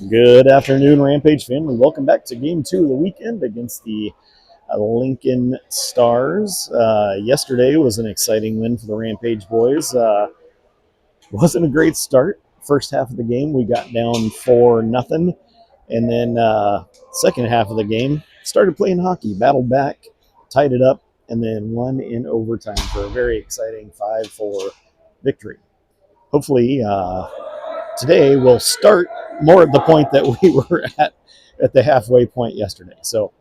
Good afternoon, Rampage family. Welcome back to Game 2 of the weekend against the Lincoln Stars. Yesterday was an exciting win for the Rampage boys. Wasn't a great start. First half of the game, we got down 4-0. And then second half of the game, started playing hockey, battled back, tied it up, and then won in overtime for a very exciting 5-4 victory. Hopefully, today we'll start more at the point that we were at the halfway point yesterday. So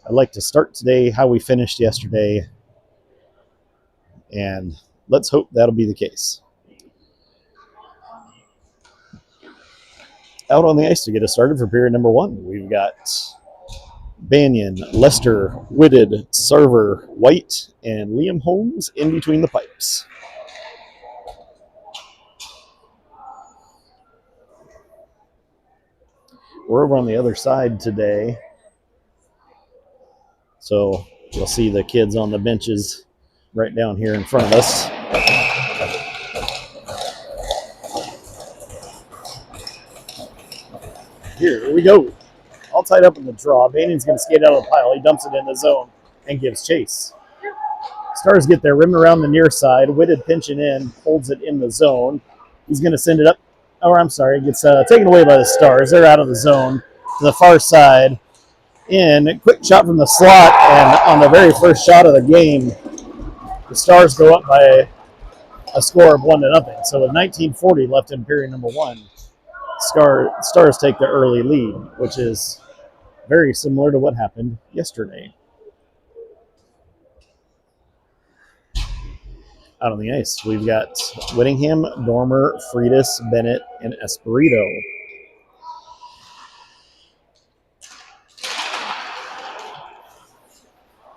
I'd like to start today how we finished yesterday, and let's hope that'll be the case. Out on the ice to get us started for period number 1, we've got Banyan, Lester, Whitted, Sarver, White, and Liam Holmes in between the pipes. We're over on the other side today, so you'll see the kids on the benches right down here in front of us. Here we go. All tied up in the draw. Banyan's going to skate out of the pile. He dumps it in the zone and gives chase. Stars get there, rim around the near side. Whitted pinching in, holds it in the zone. He's going to send it up. It gets taken away by the Stars. They're out of the zone to the far side. In, quick shot from the slot, and on the very first shot of the game, the Stars go up by a score of 1-0. So with 19:40 left in period number 1, Stars take the early lead, which is very similar to what happened yesterday. Out on the ice, we've got Whittingham, Dormer, Freitas, Bennett, and Espirito.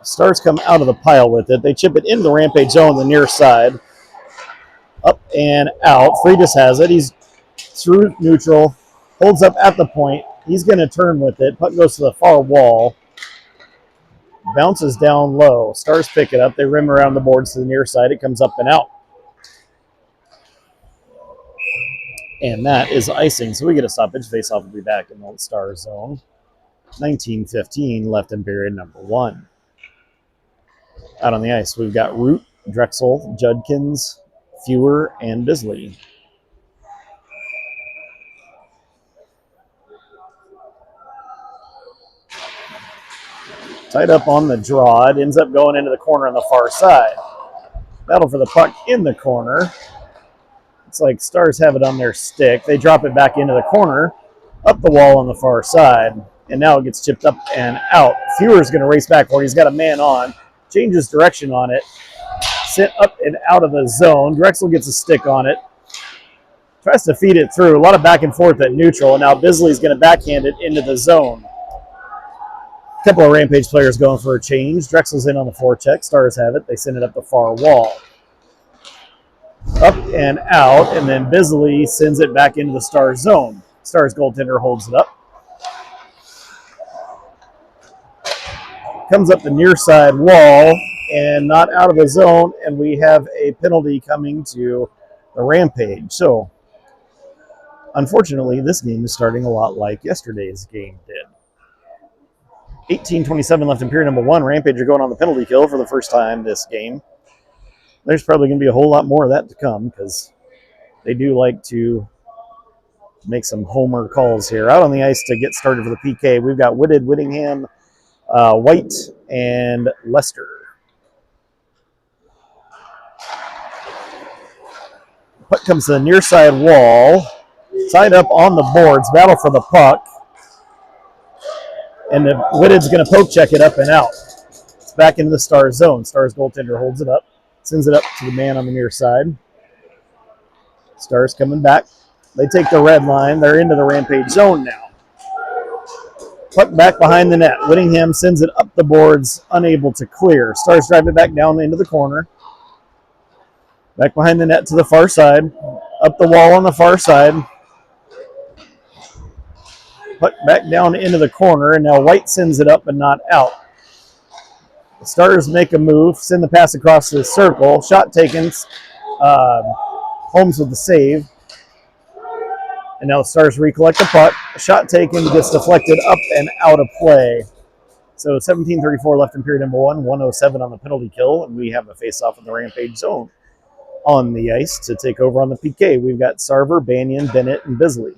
Stars come out of the pile with it. They chip it into the Rampage zone on the near side. Up and out. Freitas has it. He's through neutral. Holds up at the point. He's going to turn with it. Puck goes to the far wall. Bounces down low. Stars pick it up. They rim around the boards to the near side. It comes up and out. And that is icing. So we get a stoppage. Faceoff will be back in the Stars zone. 19:15 left in period number 1. Out on the ice, we've got Root, Drexel, Judkins, Fewer, and Bisley. Tied up on the draw. It ends up going into the corner on the far side. Battle for the puck in the corner. It's like Stars have it on their stick. They drop it back into the corner, up the wall on the far side, and now it gets chipped up and out. Fewer's going to race back for it. He's got a man on. Changes direction on it. Sent up and out of the zone. Drexel gets a stick on it. Tries to feed it through. A lot of back and forth at neutral, and now Bisley's going to backhand it into the zone. A couple of Rampage players going for a change. Drexel's in on the forecheck. Stars have it. They send it up the far wall. Up and out, and then Bisley sends it back into the Stars zone. Stars goaltender holds it up. Comes up the near side wall and not out of the zone, and we have a penalty coming to the Rampage. So, unfortunately, this game is starting a lot like yesterday's game did. 18:27 left in period number 1. Rampage are going on the penalty kill for the first time this game. There's probably going to be a whole lot more of that to come because they do like to make some homer calls here. Out on the ice to get started for the PK, we've got Whitted, Whittingham, White, and Lester. Puck comes to the near side wall. Tied up on the boards. Battle for the puck. And the Whitted's going to poke check it up and out. It's back into the Stars zone. Stars goaltender holds it up. Sends it up to the man on the near side. Stars coming back. They take the red line. They're into the Rampage zone now. Puck back behind the net. Whittingham sends it up the boards, unable to clear. Stars drive it back down into the corner. Back behind the net to the far side. Up the wall on the far side. Puck back down into the corner, and now White sends it up and not out. The Stars make a move, send the pass across the circle. Shot taken. Holmes with the save. And now the Stars recollect the puck. Shot taken, gets deflected up and out of play. So 17:34 left in period number 1, 107 on the penalty kill, and we have a face-off in the Rampage zone. On the ice to take over on the PK, we've got Sarver, Banyan, Bennett, and Bisley.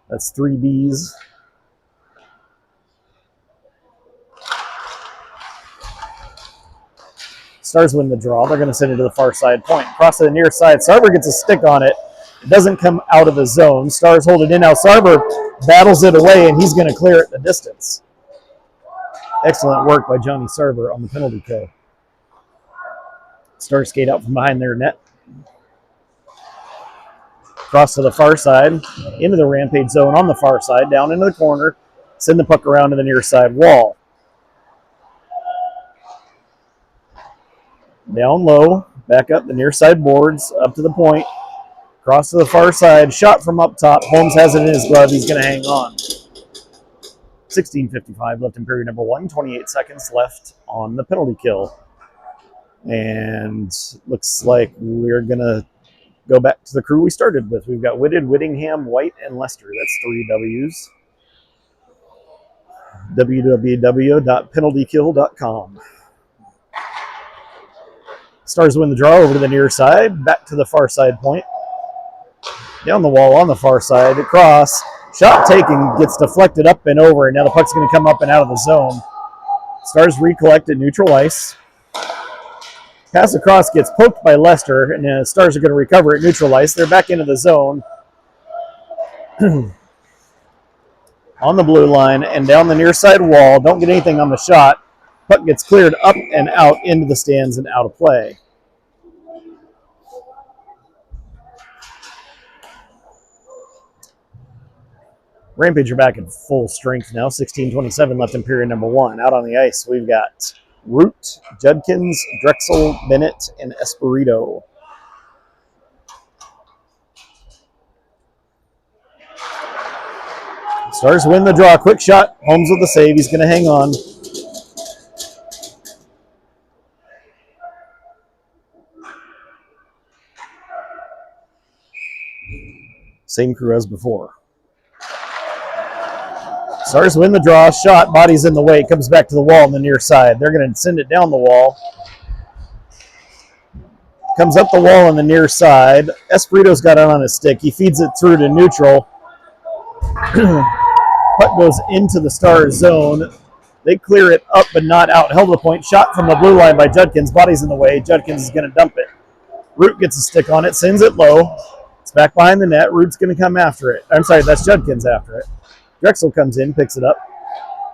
That's 3 Bs. Stars win the draw. They're going to send it to the far side point. Cross to the near side. Sarver gets a stick on it. It doesn't come out of the zone. Stars hold it in. Now Sarver battles it away, and he's going to clear it the distance. Excellent work by Johnny Sarver on the penalty kill. Stars skate out from behind their net. Cross to the far side, into the Rampage zone on the far side, down into the corner. Send the puck around to the near side wall. Down low, back up the near side boards, up to the point. Cross to the far side, shot from up top. Holmes has it in his glove. He's going to hang on. 16:55 left in period number 1. 28 seconds left on the penalty kill. And looks like we're going to go back to the crew we started with. We've got Whitted, Whittingham, White, and Lester. That's 3 W's. www.penaltykill.com. Stars win the draw over to the near side, back to the far side point. Down the wall on the far side, across. Shot taken, gets deflected up and over, and now the puck's going to come up and out of the zone. Stars recollect at neutral ice. Pass across gets poked by Lester, and the Stars are going to recover at neutral ice. They're back into the zone. On the blue line and down the near side wall. Don't get anything on the shot. Puck gets cleared up and out into the stands and out of play. Rampage are back in full strength now. 16:27 left in period number 1. Out on the ice, we've got Root, Judkins, Drexel, Bennett, and Espirito. Stars win the draw. Quick shot. Holmes with the save. He's going to hang on. Same crew as before. Stars win the draw. Shot. Body's in the way. Comes back to the wall on the near side. They're going to send it down the wall. Comes up the wall on the near side. Espirito's got it on his stick. He feeds it through to neutral. Puck goes into the Stars zone. They clear it up but not out. Held to the point. Shot from the blue line by Judkins. Body's in the way. Judkins is going to dump it. Root gets a stick on it. Sends it low. It's back behind the net. Root's going to come after it. I'm sorry, that's Judkins after it. Drexel comes in, picks it up.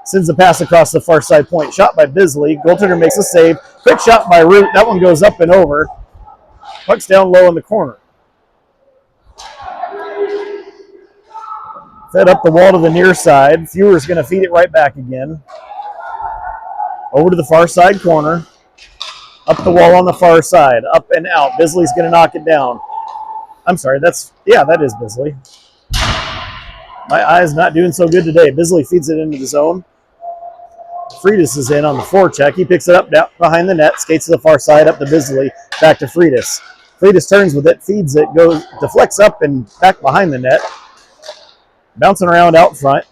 Sends the pass across the far side point. Shot by Bisley. Goaltender makes a save. Quick shot by Root. That one goes up and over. Puck's down low in the corner. Fed up the wall to the near side. Fewer's going to feed it right back again. Over to the far side corner. Up the wall on the far side. Up and out. Bisley's going to knock it down. I'm sorry, that is Bisley. My eye's not doing so good today. Bisley feeds it into the zone. Freitas is in on the forecheck. He picks it up down behind the net, skates to the far side, up to Bisley, back to Freitas. Freitas turns with it, feeds it, deflects up and back behind the net. Bouncing around out front,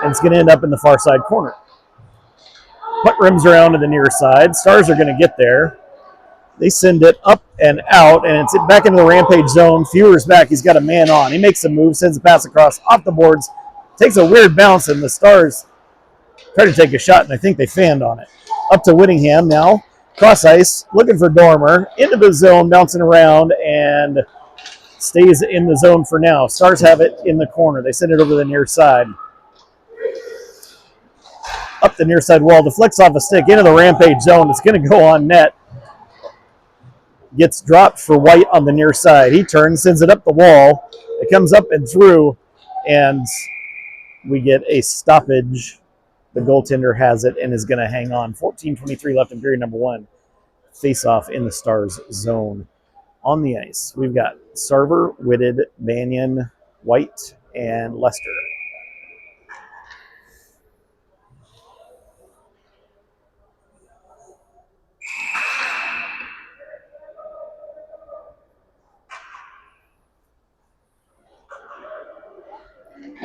and it's going to end up in the far side corner. Puck rims around to the near side. Stars are going to get there. They send it up and out, and it's back into the Rampage zone. Fewer's back. He's got a man on. He makes a move, sends a pass across off the boards, takes a weird bounce, and the Stars try to take a shot, and I think they fanned on it. Up to Whittingham now. Cross ice, looking for Dormer. Into the zone, bouncing around, and stays in the zone for now. Stars have it in the corner. They send it over the near side. Up the near side wall, deflects off a stick into the Rampage zone. It's going to go on net. Gets dropped for White on the near side. He turns, sends it up the wall. It comes up and through, and we get a stoppage. The goaltender has it and is going to hang on. 14:23 left in period number 1. Face-off in the Stars zone. On the ice, we've got Sarver, Whitted, Banyan, White, and Lester.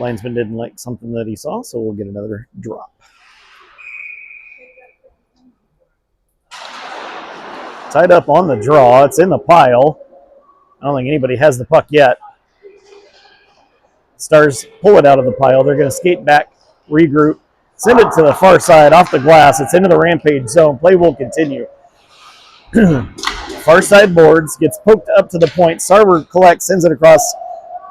Linesman didn't like something that he saw, so we'll get another drop. Tied up on the draw. It's in the pile. I don't think anybody has the puck yet. Stars pull it out of the pile. They're going to skate back, regroup, send it to the far side off the glass. It's into the Rampage zone. Play will continue. Far side boards, gets poked up to the point. Sarver collects, sends it across.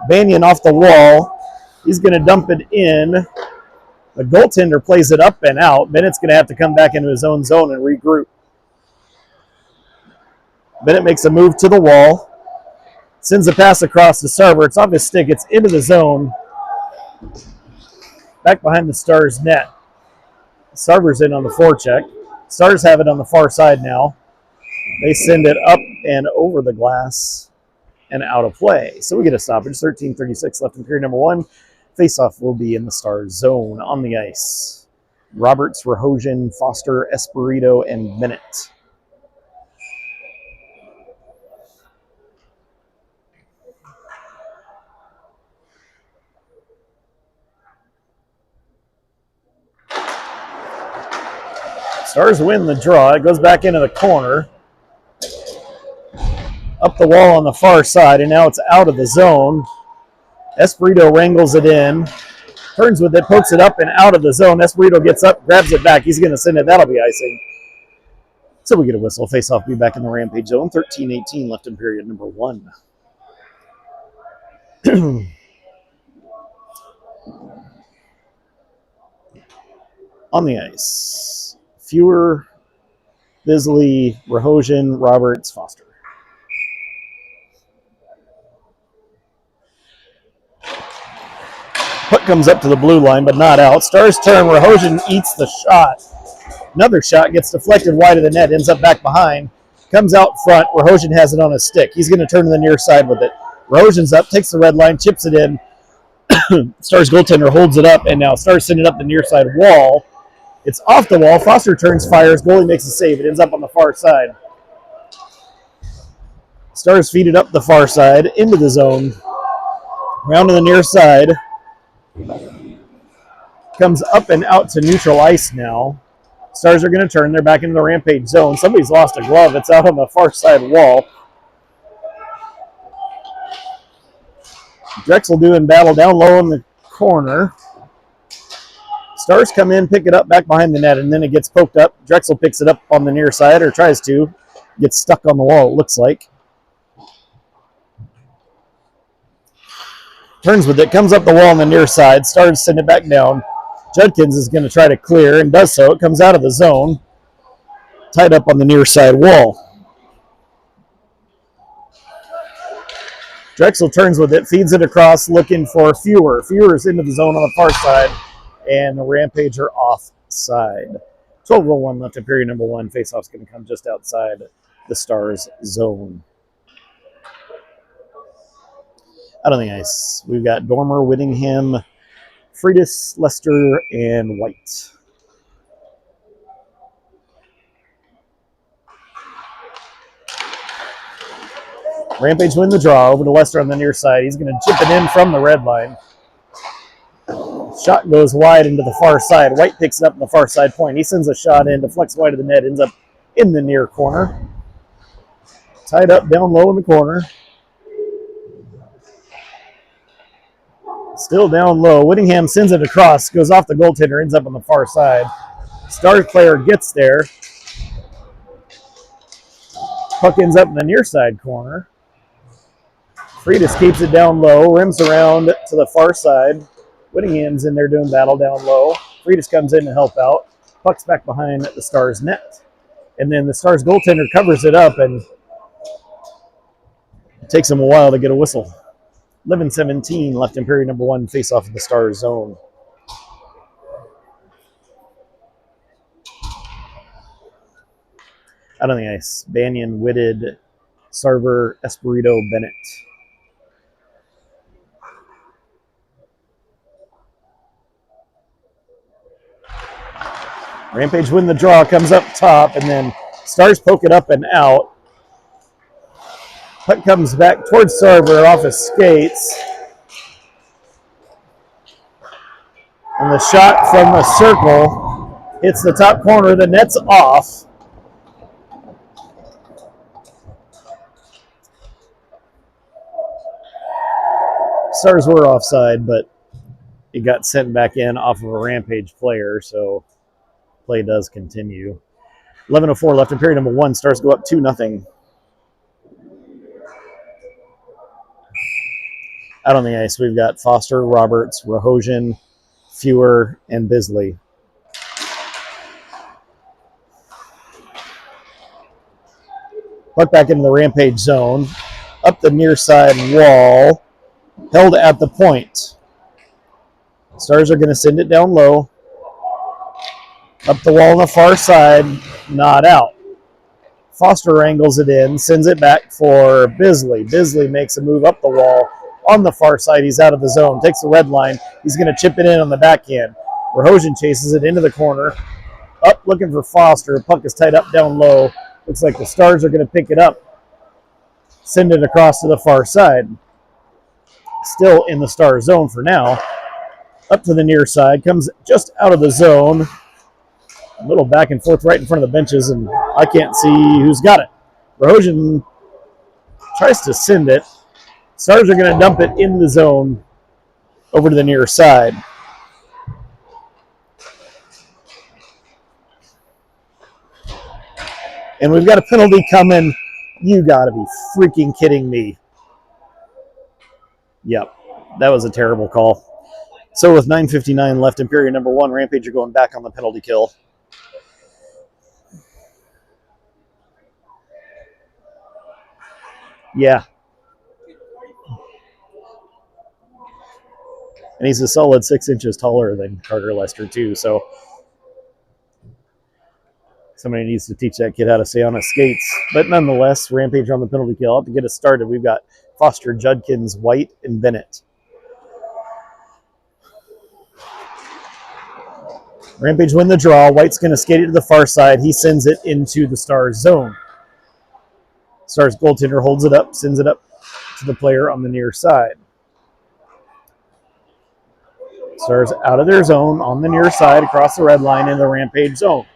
Banyan off the wall. He's going to dump it in. The goaltender plays it up and out. Bennett's going to have to come back into his own zone and regroup. Bennett makes a move to the wall. Sends a pass across to Sarver. It's off his stick. It's into the zone. Back behind the Stars net. Sarver's in on the forecheck. Stars have it on the far side now. They send it up and over the glass and out of play. So we get a stoppage. 13:36 left in period number 1. Faceoff will be in the Stars zone on the ice. Roberts, Rahosian, Foster, Espirito, and Bennett. Stars win the draw. It goes back into the corner. Up the wall on the far side, and now it's out of the zone. Espirito wrangles it in. Turns with it, pokes it up and out of the zone. Espirito gets up, grabs it back. He's going to send it. That'll be icing. So we get a whistle. Face-off be back in the Rampage zone. 13:18 left in period number 1. On the ice. Fewer, Bisley, Rahosian, Roberts, Foster. Puck comes up to the blue line, but not out. Stars turn. Rahosian eats the shot. Another shot gets deflected wide of the net, ends up back behind. Comes out front. Rahosian has it on his stick. He's going to turn to the near side with it. Rahosian's up, takes the red line, chips it in. Stars goaltender holds it up, and now Stars send it up the near side wall. It's off the wall. Foster turns, fires. Goalie makes a save. It ends up on the far side. Stars feed it up the far side into the zone. Round to the near side. Comes up and out to neutral ice now. Stars are going to turn. They're back into the Rampage zone. Somebody's lost a glove. It's out on the far side wall. Drexel doing battle down low in the corner. Stars come in, pick it up back behind the net, and then it gets poked up. Drexel picks it up on the near side, or tries to. Gets stuck on the wall, it looks like. Turns with it, comes up the wall on the near side. Stars send it back down. Judkins is going to try to clear, and does so. It comes out of the zone. Tied up on the near side wall. Drexel turns with it, feeds it across, looking for Fewer. Fewer's into the zone on the far side. And the Rampage are offside. 12:01 left in period number 1. Faceoff's going to come just outside the Stars zone. Out on the ice, we've got Dormer, Whittingham, Freitas, Lester, and White. Rampage win the draw over to Lester on the near side. He's going to chip it in from the red line. Shot goes wide into the far side. White picks it up in the far side point. He sends a shot in, deflects wide of the net, ends up in the near corner. Tied up down low in the corner. Still down low. Whittingham sends it across, goes off the goaltender, ends up on the far side. Stars player gets there. Puck ends up in the near side corner. Freitas keeps it down low, rims around to the far side. Whittingham's in there doing battle down low. Freitas comes in to help out. Puck's back behind the Stars net. And then the Stars goaltender covers it up, and it takes him a while to get a whistle. 11:17 left in period number 1. Face off of the Stars zone. Out on the ice, Banyan, Whitted, Sarver, Espirito, Bennett. Rampage win the draw, comes up top, and then Stars poke it up and out. Puck comes back towards Sarver off his skates. And the shot from the circle hits the top corner. The net's off. Stars were offside, but it got sent back in off of a Rampage player, so play does continue. 11:04 left in period number 1. Stars go up 2-0. Out on the ice, we've got Foster, Roberts, Rahosian, Fewer, and Bisley. Puck back into the Rampage zone. Up the near side wall. Held at the point. Stars are going to send it down low. Up the wall on the far side. Not out. Foster wrangles it in. Sends it back for Bisley. Bisley makes a move up the wall. On the far side, he's out of the zone. Takes the red line. He's going to chip it in on the backhand. Rahosian chases it into the corner. Up looking for Foster. Puck is tied up down low. Looks like the Stars are going to pick it up. Send it across to the far side. Still in the Star zone for now. Up to the near side. Comes just out of the zone. A little back and forth right in front of the benches, and I can't see who's got it. Rahosian tries to send it. Stars are going to dump it in the zone over to the near side. And we've got a penalty coming. You got to be freaking kidding me. Yep, that was a terrible call. So with 9:59 left in period number 1, Rampage are going back on the penalty kill. Yeah. And he's a solid 6 inches taller than Carter Lester, too. So somebody needs to teach that kid how to stay on his skates. But nonetheless, Rampage on the penalty kill. To get us started, we've got Foster, Judkins, White, and Bennett. Rampage win the draw. White's going to skate it to the far side. He sends it into the Stars zone. Stars goaltender holds it up, sends it up to the player on the near side. Stars out of their zone on the near side across the red line in the Rampage zone.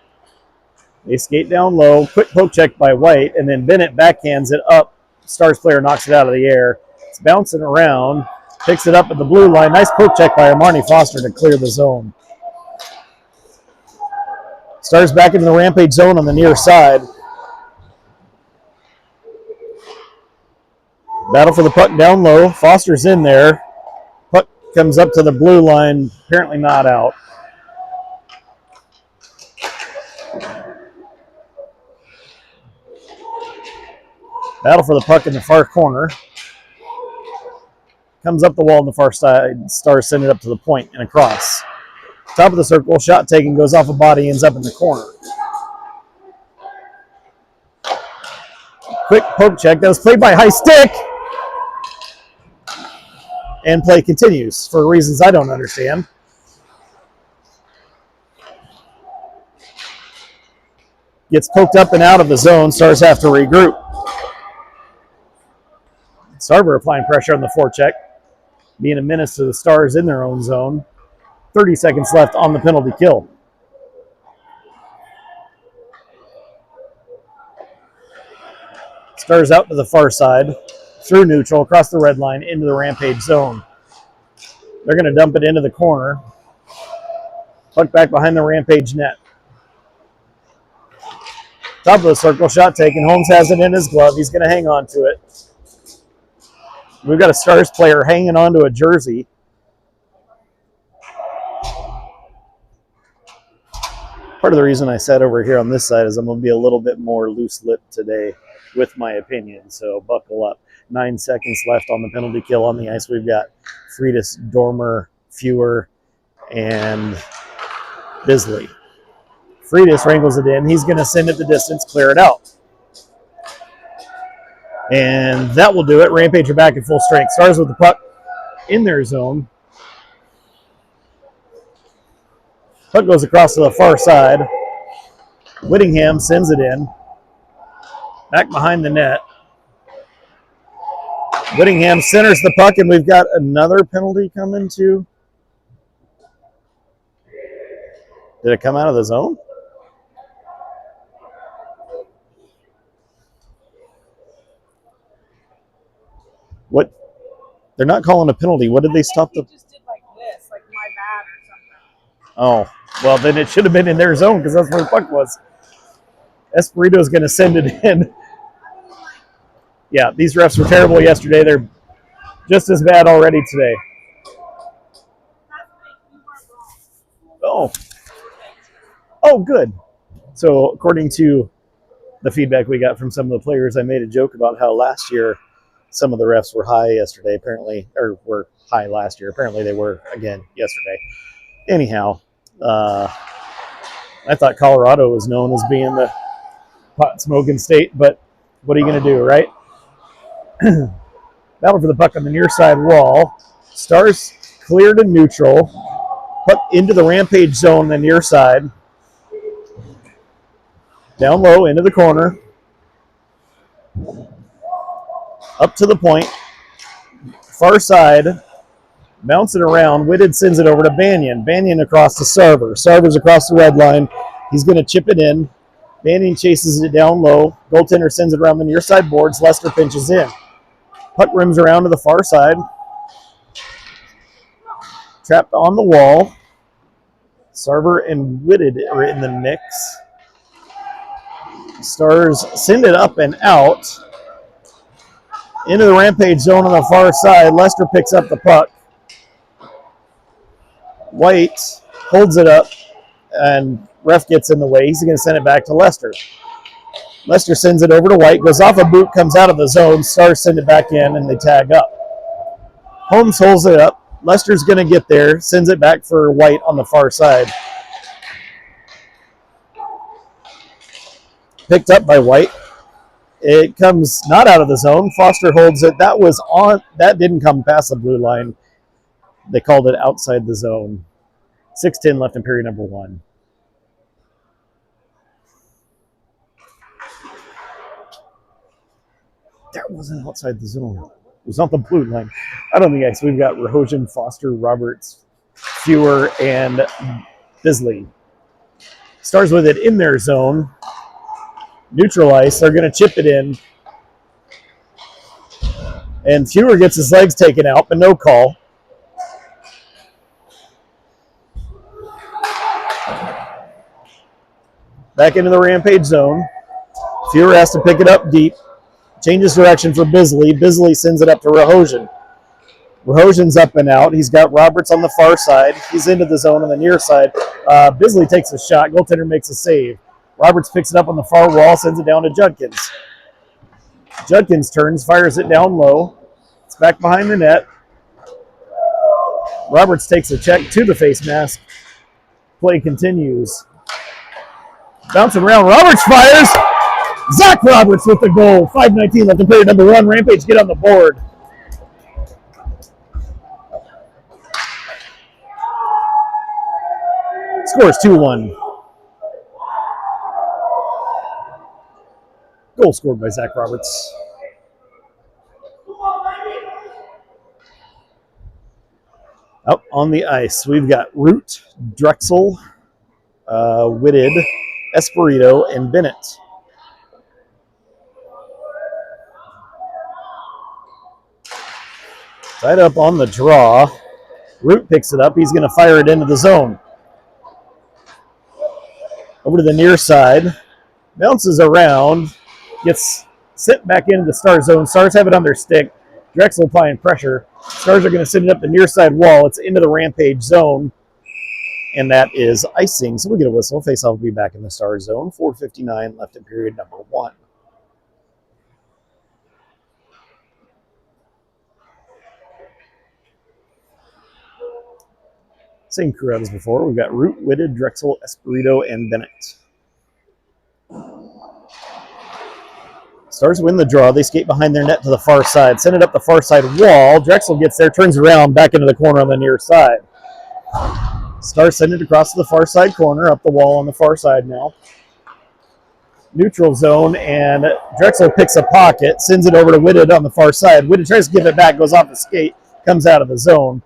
They skate down low, quick poke check by White, and then Bennett backhands it up. Stars player knocks it out of the air. It's bouncing around, picks it up at the blue line. Nice poke check by Armani Foster to clear the zone. Stars back into the Rampage zone on the near side. Battle for the puck down low. Foster's in there. Puck comes up to the blue line, apparently not out. Battle for the puck in the far corner. Comes up the wall on the far side. Stars send it up to the point and across. Top of the circle, shot taken, goes off a body, ends up in the corner. Quick poke check. That was played by High Stick. And play continues for reasons I don't understand. Gets poked up and out of the zone. Stars have to regroup. Sarver applying pressure on the forecheck. Being a menace to the Stars in their own zone. 30 seconds left on the penalty kill. Stars out to the far side. Through neutral, across the red line, into the Rampage zone. They're going to dump it into the corner. Puck back behind the Rampage net. Top of the circle, shot taken. Holmes has it in his glove. He's going to hang on to it. We've got a Stars player hanging on to a jersey. Part of the reason I sat over here on this side is I'm going to be a little bit more loose-lipped today with my opinion, so buckle up. 9 seconds left on the penalty kill on the ice. We've got Freitas, Dormer, Fewer, and Bisley. Freitas wrangles it in. He's going to send it the distance, clear it out. And that will do it. Rampage are back at full strength. Stars with the puck in their zone. Puck goes across to the far side. Whittingham sends it in. Back behind the net. Whittingham centers the puck, and we've got another penalty coming too. Did it come out of the zone? What? They're not calling a penalty. What did they stop the? Just did like this, like my bad or something. Oh, well, then it should have been in their zone because that's where the puck was. Espirito's going to send it in. Yeah, these refs were terrible yesterday. They're just as bad already today. Oh, good. So according to the feedback we got from some of the players, I made a joke about how last year some of the refs were high yesterday, apparently, or were high last year. Apparently they were again yesterday. Anyhow, I thought Colorado was known as being the pot smoking state, but what are you going to do, right? Battle for the puck on the near side wall. Stars cleared and neutral. Puck into the Rampage zone, the near side. Down low, into the corner. Up to the point. Far side. Bounce it around. Whitted sends it over to Banyan. Banyan across to Sarver. Sarver's across the red line. He's going to chip it in. Banyan chases it down low. Goaltender sends it around the near side boards. Lester pinches in. Puck rims around to the far side. Trapped on the wall. Sarver and Whitted are in the mix. Stars send it up and out. Into the Rampage zone on the far side. Lester picks up the puck. White holds it up, and ref gets in the way. He's going to send it back to Lester. Lester sends it over to White, goes off a boot, comes out of the zone. Stars send it back in, and they tag up. Holmes holds it up. Lester's going to get there, sends it back for White on the far side. Picked up by White. It comes not out of the zone. Foster holds it. That didn't come past the blue line. They called it outside the zone. 6:10 left in period number 1. That wasn't outside the zone. It was on the blue line. I don't think we've got Rahojan, Foster, Roberts, Fewer, and Bisley. Stars with it in their zone. Neutral ice. They're going to chip it in. And Fewer gets his legs taken out, but no call. Back into the Rampage zone. Fewer has to pick it up deep. Changes direction for Bisley. Bisley sends it up to Rahojan. Rahojan's up and out. He's got Roberts on the far side. He's into the zone on the near side. Bisley takes a shot. Goaltender makes a save. Roberts picks it up on the far wall, sends it down to Judkins. Judkins turns, fires it down low. It's back behind the net. Roberts takes a check to the face mask. Play continues. Bouncing around. Roberts fires. Zach Roberts with the goal. 5:19 left in period number 1. Rampage get on the board. Scores 2-1. Goal scored by Zach Roberts. Up on the ice, we've got Root, Drexel, Whitted, Espirito, and Bennett. Tied up on the draw. Root picks it up. He's going to fire it into the zone. Over to the near side. Bounces around. Gets sent back into the Star zone. Stars have it on their stick. Drexel applying pressure. Stars are going to send it up the near side wall. It's into the Rampage zone. And that is icing. So we get a whistle. Faceoff will be back in the Star zone. 4:59 left in period number 1. Same crew out as before. We've got Root, Whitted, Drexel, Espirito, and Bennett. Stars win the draw. They skate behind their net to the far side. Send it up the far side wall. Drexel gets there, turns around, back into the corner on the near side. Stars send it across to the far side corner, up the wall on the far side now. Neutral zone, and Drexel picks a pocket, sends it over to Whitted on the far side. Whitted tries to give it back, goes off the skate, comes out of the zone.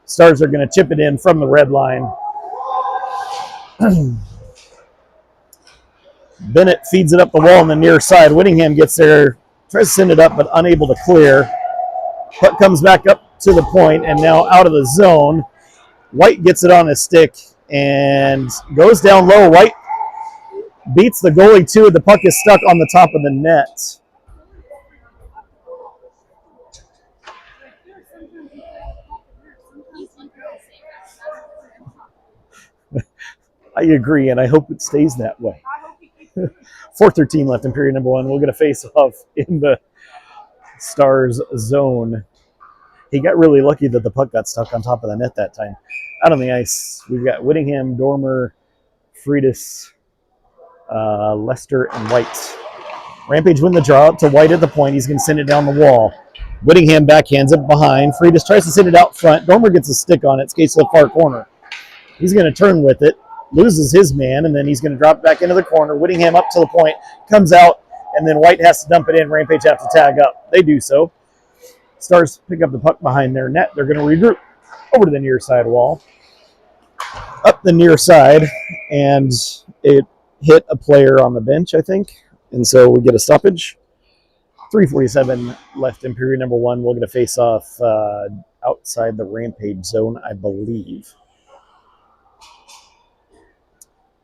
Stars are going to chip it in from the red line. Bennett feeds it up the wall on the near side. Whittingham gets there, tries to send it up, but unable to clear. Puck comes back up to the point, and now out of the zone. White gets it on his stick and goes down low. White beats the goalie too. The puck is stuck on the top of the net. I agree, and I hope it stays that way. 4:13 left in period number 1. We'll get a face-off in the Stars zone. He got really lucky that the puck got stuck on top of the net that time. Out on the ice, we've got Whittingham, Dormer, Freitas, Lester, and White. Rampage win the draw up to White at the point. He's going to send it down the wall. Whittingham backhands it behind. Freitas tries to send it out front. Dormer gets a stick on it, skates to the far corner. He's going to turn with it, loses his man, and then he's going to drop back into the corner. Whittingham up to the point, comes out, and then White has to dump it in. Rampage have to tag up. They do so. Stars pick up the puck behind their net. They're going to regroup over to the near side wall. Up the near side, and it hit a player on the bench, I think. And so we get a stoppage. 3:47 left in period number 1. We'll get a face-off outside the Rampage zone, I believe.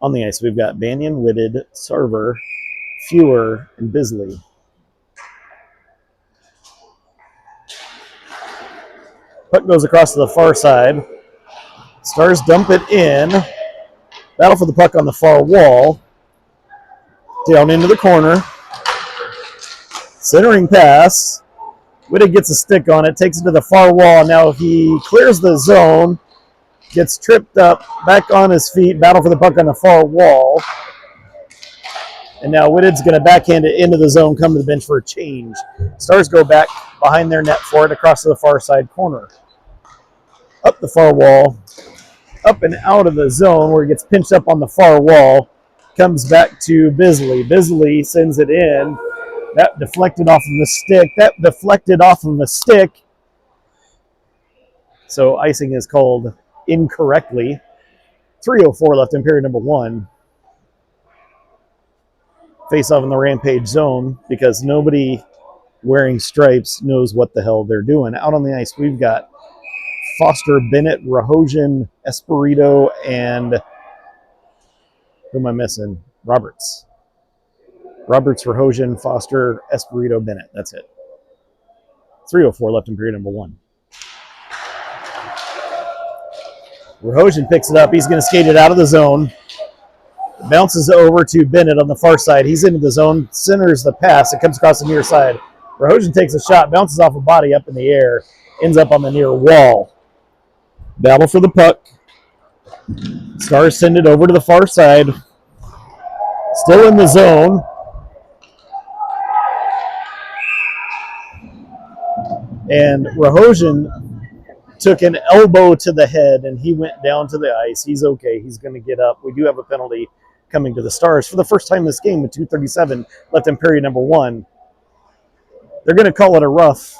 On the ice, we've got Banyan, Whitted, Sarver, Fewer, and Bisley. Puck goes across to the far side. Stars dump it in. Battle for the puck on the far wall. Down into the corner. Centering pass. Whitted gets a stick on it, takes it to the far wall. Now he clears the zone. Gets tripped up, back on his feet, battle for the puck on the far wall. And now Whitted's going to backhand it into the zone, come to the bench for a change. Stars go back behind their net for it, across to the far side corner. Up the far wall, up and out of the zone where he gets pinched up on the far wall. Comes back to Bisley. Bisley sends it in. That deflected off of the stick. So icing is called incorrectly. 3:04 left in period number 1. Face off in the Rampage zone because nobody wearing stripes knows what the hell they're doing. Out on the ice, we've got Foster, Bennett, Rahosian, Espirito, and who am I missing? Roberts, Rahosian, Foster, Espirito, Bennett. That's it. 3:04 left in period number 1. Rahosian picks it up. He's going to skate it out of the zone. Bounces over to Bennett on the far side. He's into the zone, centers the pass. It comes across the near side. Rahosian takes a shot, bounces off a body up in the air, ends up on the near wall. Battle for the puck. Stars send it over to the far side. Still in the zone. And Rahosian took an elbow to the head, and he went down to the ice. He's okay. He's going to get up. We do have a penalty coming to the Stars for the first time this game with 2:37 left in period number 1. They're going to call it a rough.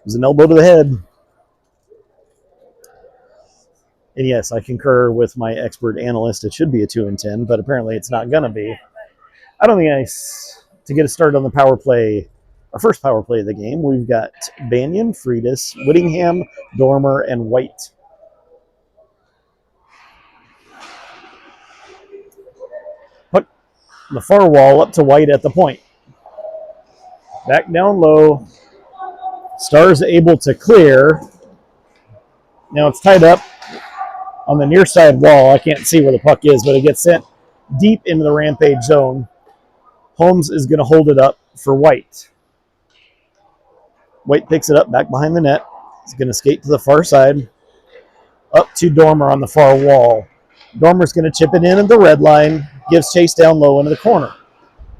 It was an elbow to the head. And yes, I concur with my expert analyst. It should be a 2-10, but apparently it's not going to be. Out on the ice to get us started on the power play, our first power play of the game, we've got Banyan, Freitas, Whittingham, Dormer, and White. Put the far wall up to White at the point. Back down low. Stars able to clear. Now it's tied up on the near side wall. I can't see where the puck is, but it gets sent deep into the Rampage zone. Holmes is going to hold it up for White. White picks it up back behind the net. He's going to skate to the far side. Up to Dormer on the far wall. Dormer's going to chip it in at the red line. Gives chase down low into the corner.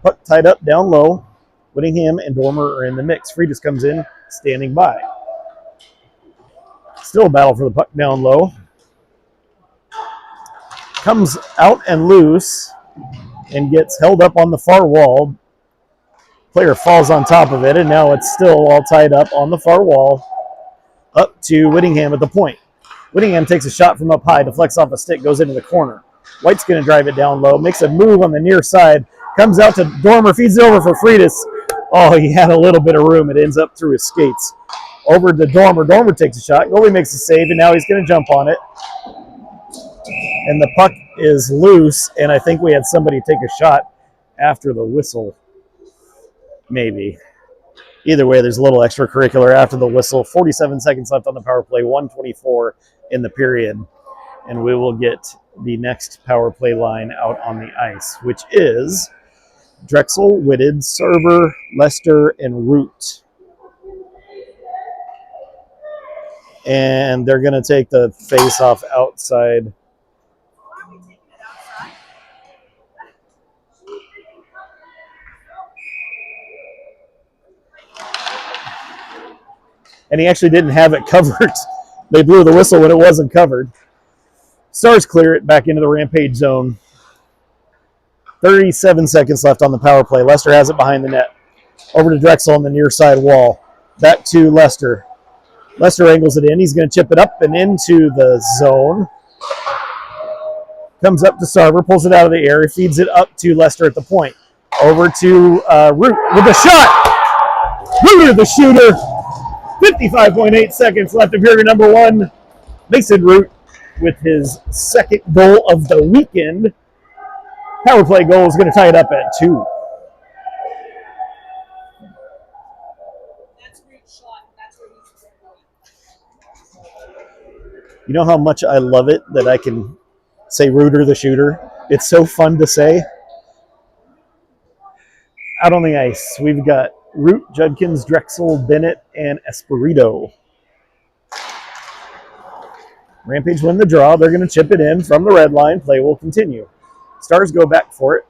Puck tied up down low. Whittingham and Dormer are in the mix. Freitas comes in, standing by. Still a battle for the puck down low. Comes out and loose and gets held up on the far wall. Player falls on top of it, and now it's still all tied up on the far wall. to Whittingham at the point. Whittingham takes a shot from up high, deflects off a stick, goes into the corner. White's going to drive it down low, makes a move on the near side, comes out to Dormer, feeds it over for Freitas. Oh, he had a little bit of room. It ends up through his skates. Over to Dormer. Dormer takes a shot. Goalie makes a save, and now he's going to jump on it. And the puck is loose, and I think we had somebody take a shot after the whistle. Maybe. Either way, there's a little extracurricular after the whistle. 47 seconds left on the power play, 1:24 in the period. And we will get the next power play line out on the ice, which is Drexel, Whitted, Server, Lester, and Root. And they're going to take the face-off outside. And he actually didn't have it covered. They blew the whistle when it wasn't covered. Stars clear it back into the Rampage zone. 37 seconds left on the power play. Lester has it behind the net. Over to Drexel on the near side wall. Back to Lester. Lester angles it in. He's going to chip it up and into the zone. Comes up to Sarver, pulls it out of the air. He feeds it up to Lester at the point. Over to Root with a shot. Rooter, the shooter. 55.8 seconds left of period number one. Mason Root with his second goal of the weekend. Power play goal is going to tie it up at 2. That's Root's shot. That's where he's going. You know how much I love it that I can say Rooter the shooter? It's so fun to say. Out on the ice, we've got Root, Judkins, Drexel, Bennett, and Espirito. Rampage win the draw. They're going to chip it in from the red line. Play will continue. Stars go back for it.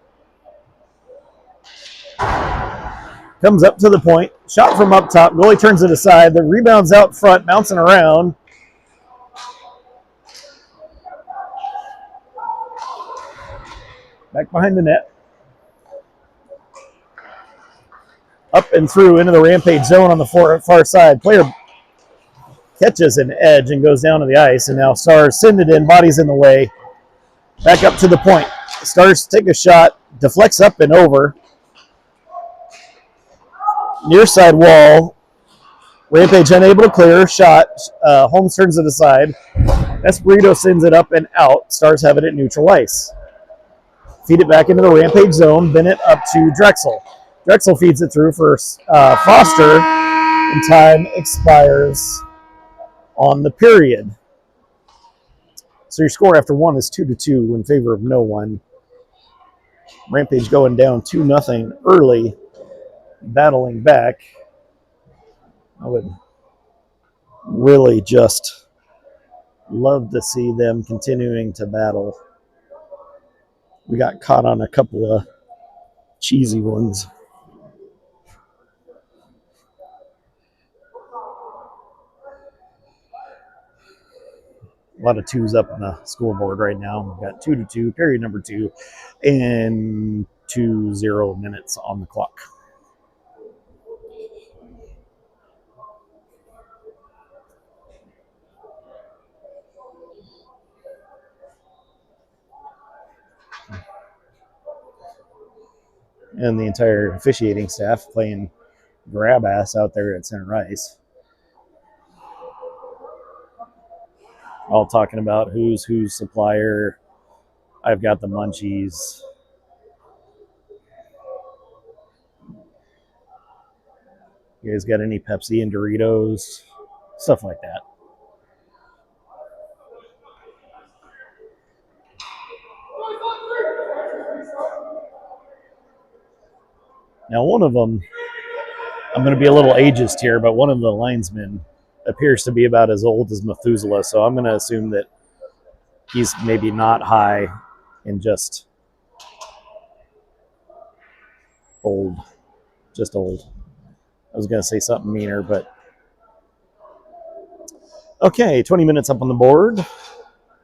Comes up to the point. Shot from up top. Goalie turns it aside. The rebound's out front, bouncing around. Back behind the net. Up and through into the Rampage zone on the far side. Player catches an edge and goes down to the ice. And now Stars send it in. Body's in the way. Back up to the point. Stars take a shot. Deflects up and over. Near side wall. Rampage unable to clear. Shot. Holmes turns it aside. Espirito sends it up and out. Stars have it at neutral ice. Feed it back into the Rampage zone. Bennett up to Drexel. Drexel feeds it through for Foster, and time expires on the period. So your score after one is 2-2 in favor of no one. Rampage going down 2-0 early, battling back. I would really just love to see them continuing to battle. We got caught on a couple of cheesy ones. A lot of twos up on the scoreboard right now. We've got 2-2, period number 2, and 2-0 minutes on the clock. And the entire officiating staff playing grab ass out there at center ice. All talking about who's supplier. I've got the munchies. You guys got any Pepsi and Doritos? Stuff like that. Now, one of them, I'm going to be a little ageist here, but one of the linesmen appears to be about as old as Methuselah, so I'm going to assume that he's maybe not high and just old. Just old. I was going to say something meaner, but... Okay, 20 minutes up on the board.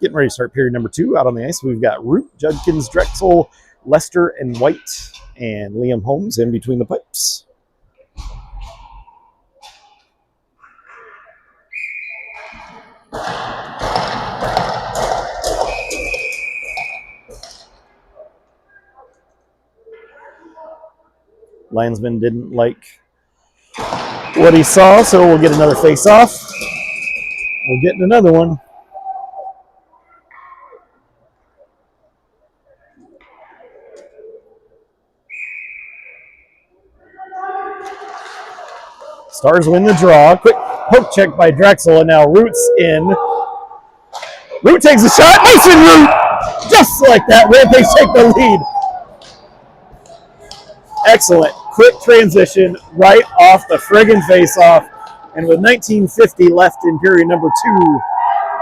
Getting ready to start period number 2. Out on the ice, we've got Root, Judkins, Drexel, Lester, and White, and Liam Holmes in between the pipes. Linesman didn't like what he saw, so we'll get another face-off. We're getting another one. Stars win the draw. Quick poke check by Drexel, and now Root's in. Root takes a shot. Mason Root! Just like that, Rampage take the lead. Excellent. Quick transition right off the friggin' face-off. And with 19:50 left in period number 2,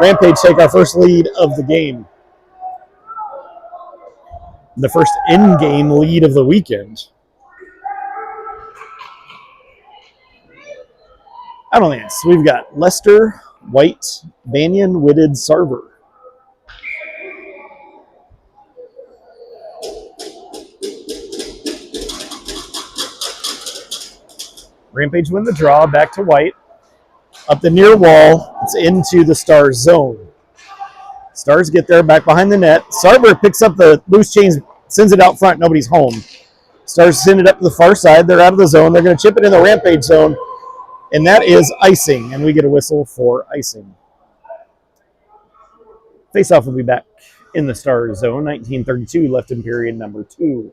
Rampage take our first lead of the game. The first in-game lead of the weekend. Out on the ice, we've got Lester, White, Banyan, Whitted, Sarver. Rampage win the draw, back to White. Up the near wall, it's into the Stars zone. Stars get there, back behind the net. Sarver picks up the loose chains, sends it out front, nobody's home. Stars send it up to the far side, they're out of the zone, they're going to chip it in the Rampage zone, and that is icing, and we get a whistle for icing. Face-off will be back in the Stars zone, 19:32 left in period number 2.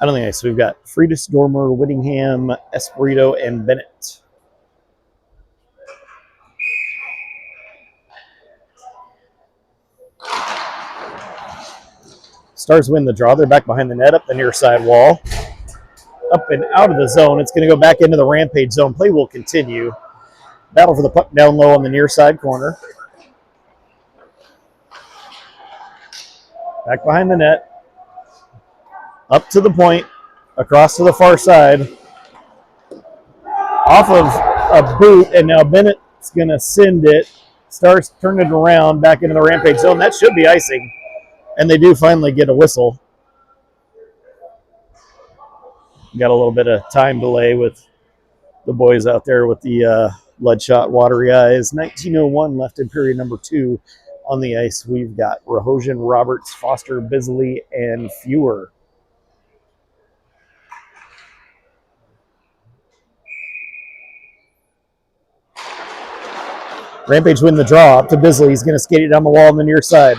Out on the ice, we've got Friedis, Dormer, Whittingham, Espirito, and Bennett. Stars win the draw. They're back behind the net, up the near side wall. Up and out of the zone. It's going to go back into the Rampage zone. Play will continue. Battle for the puck down low on the near side corner. Back behind the net. Up to the point, across to the far side. Off of a boot, and now Bennett's going to send it. Stars turn it around back into the Rampage zone. That should be icing. And they do finally get a whistle. Got a little bit of time delay with the boys out there with the bloodshot, watery eyes. 19:01 left in period number 2 on the ice. We've got Rahosian, Roberts, Foster, Bisley, and Fewer. Rampage win the draw up to Bisley. He's going to skate it down the wall on the near side.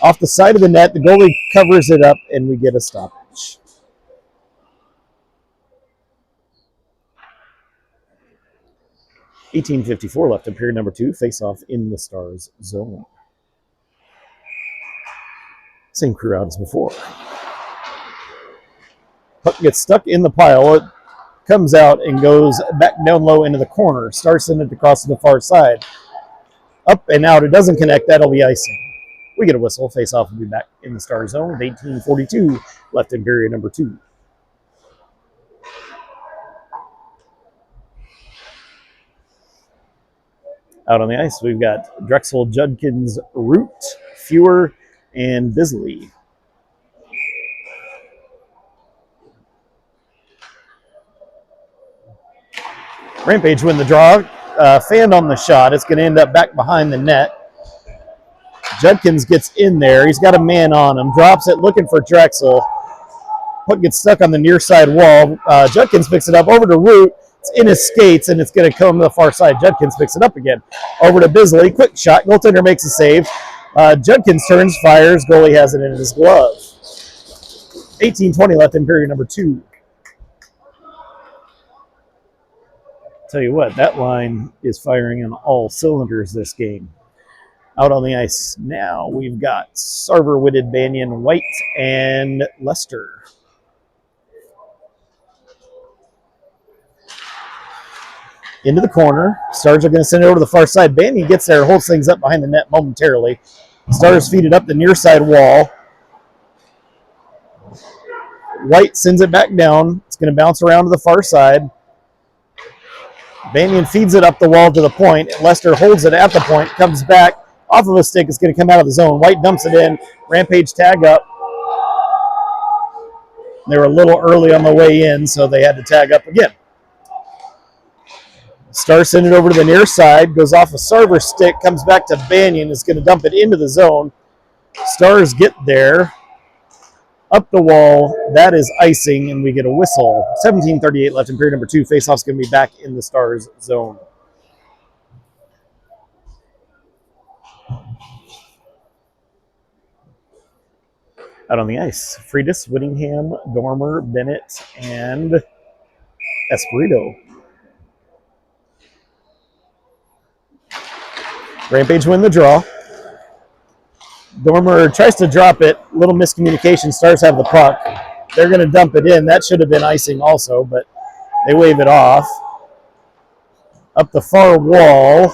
Off the side of the net, the goalie covers it up, and we get a stoppage. $18.54 left in period number 2. Face-off in the Stars zone. Same crew out as before. Puck gets stuck in the pile. It comes out and goes back down low into the corner. Stars send it across to the far side. Up and out. It doesn't connect. That'll be icing. We get a whistle. Face-off will be back in the Star zone with 18:42 left in period number 2. Out on the ice, we've got Drexel, Judkins, Root, Fewer, and Bisley. Rampage win the draw. Fanned on the shot. It's going to end up back behind the net. Judkins gets in there. He's got a man on him. Drops it, looking for Drexel. Puck gets stuck on the near side wall. Judkins picks it up over to Root. It's in his skates, and it's going to come to the far side. Judkins picks it up again. Over to Bisley. Quick shot. Goaltender makes a save. Judkins turns, fires. Goalie has it in his glove. 18:20 left in period number 2. Tell you what, that line is firing on all cylinders this game. Out on the ice now, we've got Sarver, Whitted, Banyan, White, and Lester. Into the corner. Stars are going to send it over to the far side. Banyan gets there, holds things up behind the net momentarily. Stars feed it up the near side wall. White sends it back down. It's going to bounce around to the far side. Banyan feeds it up the wall to the point. Lester holds it at the point, comes back. Off of a stick, it's going to come out of the zone. White dumps it in. Rampage tag up. They were a little early on the way in, so they had to tag up again. Stars send it over to the near side. Goes off a Sarver stick. Comes back to Banyan. Is going to dump it into the zone. Stars get there. Up the wall. That is icing, and we get a whistle. 17:38 left in period number 2. Faceoff's going to be back in the Stars zone. Out on the ice, Freitas, Whittingham, Dormer, Bennett, and Espirito. Rampage win the draw. Dormer tries to drop it. Little miscommunication. Stars have the puck. They're going to dump it in. That should have been icing also, but they wave it off. Up the far wall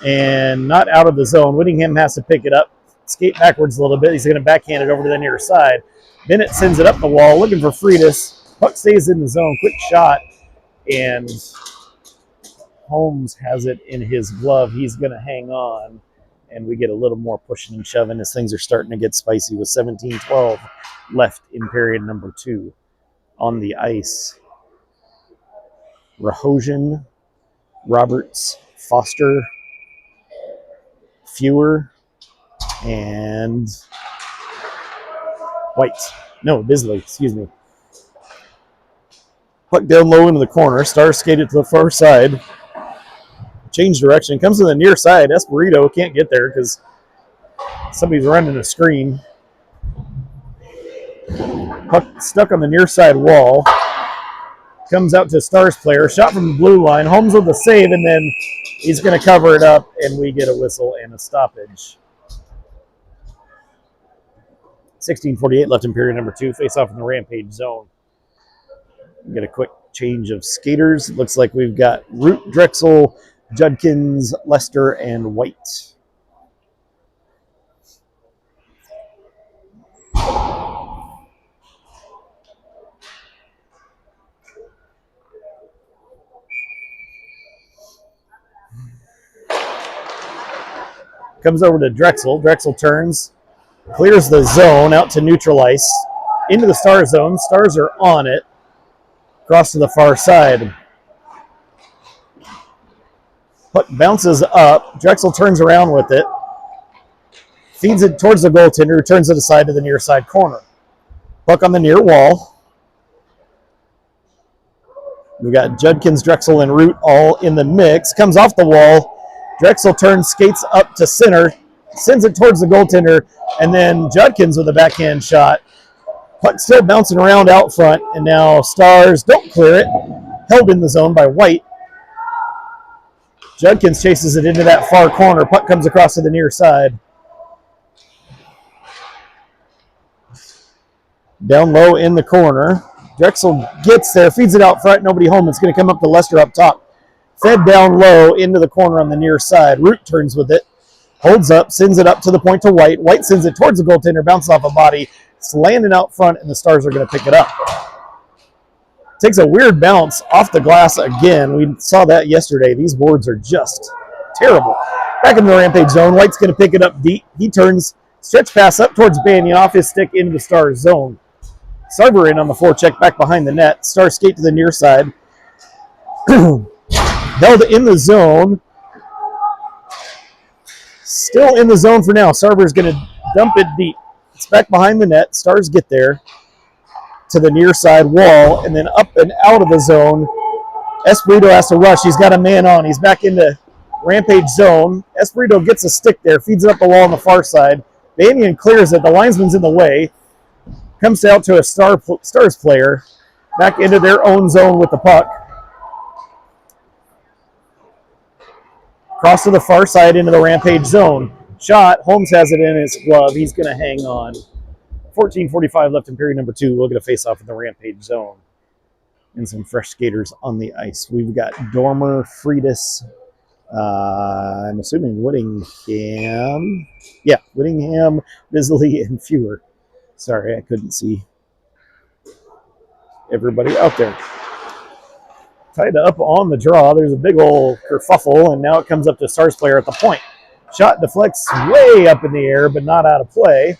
and not out of the zone. Whittingham has to pick it up. Skate backwards a little bit. He's going to backhand it over to the near side. Bennett sends it up the wall, looking for Freitas. Puck stays in the zone. Quick shot, and Holmes has it in his glove. He's going to hang on, and we get a little more pushing and shoving as things are starting to get spicy with 17:12 left in period number 2. On the ice, Rahojan, Roberts, Foster, Fewer, and White. No, Bisley, excuse me. Puck down low into the corner. Stars skated to the far side. Change direction. Comes to the near side. Espirito can't get there because somebody's running a screen. Puck stuck on the near side wall. Comes out to Stars player. Shot from the blue line. Holmes with the save, and then he's going to cover it up, and we get a whistle and a stoppage. 16:48 left in period number 2. Face off in the Rampage zone. We get a quick change of skaters. It looks like we've got Root, Drexel, Judkins, Lester, and White. Comes over to Drexel. Drexel turns, clears the zone out to neutral ice, into the Star zone. Stars are on it. Cross to the far side. Puck bounces up. Drexel turns around with it. Feeds it towards the goaltender, who turns it aside to the near side corner. Puck on the near wall. We got Judkins, Drexel, and Root all in the mix. Comes off the wall. Drexel turns, skates up to center, sends it towards the goaltender, and then Judkins with a backhand shot. Puck still bouncing around out front, and now Stars don't clear it. Held in the zone by White. Judkins chases it into that far corner. Puck comes across to the near side. Down low in the corner. Drexel gets there, feeds it out front, nobody home. It's going to come up to Lester up top. Fed down low into the corner on the near side. Root turns with it. Holds up, sends it up to the point to White. White sends it towards the goaltender, bounces off a body. It's landing out front, and the Stars are going to pick it up. Takes a weird bounce off the glass again. We saw that yesterday. These boards are just terrible. Back in the Rampage zone. White's going to pick it up deep. He turns, stretch pass up towards Banyan, off his stick into the Stars zone. Sarver in on the forecheck, back behind the net. Stars skate to the near side. Held in the zone. Still in the zone for now. Sarver's going to dump it deep. It's back behind the net. Stars get there to the near side wall, and then up and out of the zone. Espirito has to rush. He's got a man on. He's back into Rampage zone. Espirito gets a stick there, feeds it up the wall on the far side. Banyan clears it. The linesman's in the way. Comes out to a Stars player. Back into their own zone with the puck. Cross to the far side into the Rampage zone. Shot. Holmes has it in his glove. He's going to hang on. 14:45 left in period number 2. We'll get a face-off in the Rampage zone. And some fresh skaters on the ice. We've got Dormer, Freitas, I'm assuming Whittingham. Yeah, Whittingham, Bisley, and Fewer. Sorry, I couldn't see everybody out there. Tied up on the draw. There's a big old kerfuffle, and now it comes up to Stars player at the point. Shot deflects way up in the air, but not out of play.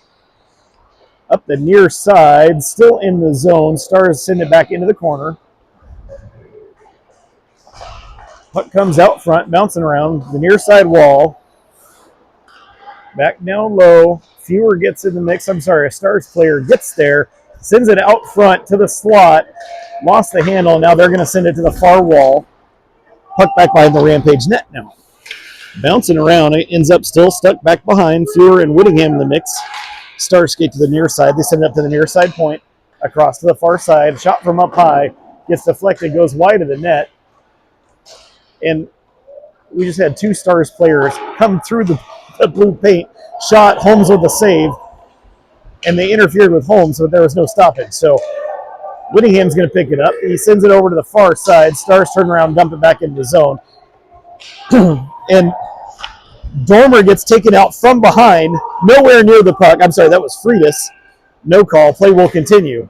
Up the near side, still in the zone. Stars send it back into the corner. Puck comes out front, bouncing around the near side wall. Back down low. Fewer gets in the mix. I'm sorry, a Stars player gets there, sends it out front to the slot, lost the handle. Now they're going to send it to the far wall. Puck back behind the Rampage net now. Bouncing around, it ends up still stuck back behind. Fewer and Whittingham in the mix. Stars skate to the near side. They send it up to the near side point, across to the far side. Shot from up high, gets deflected, goes wide of the net. And we just had two Stars players come through the blue paint. Shot, Holmes with a save, and they interfered with Holmes, but there was no stoppage. So Whittingham's going to pick it up. He sends it over to the far side. Stars turn around, dump it back into the zone. And Dormer gets taken out from behind, nowhere near the puck. I'm sorry, that was Freitas. No call. Play will continue.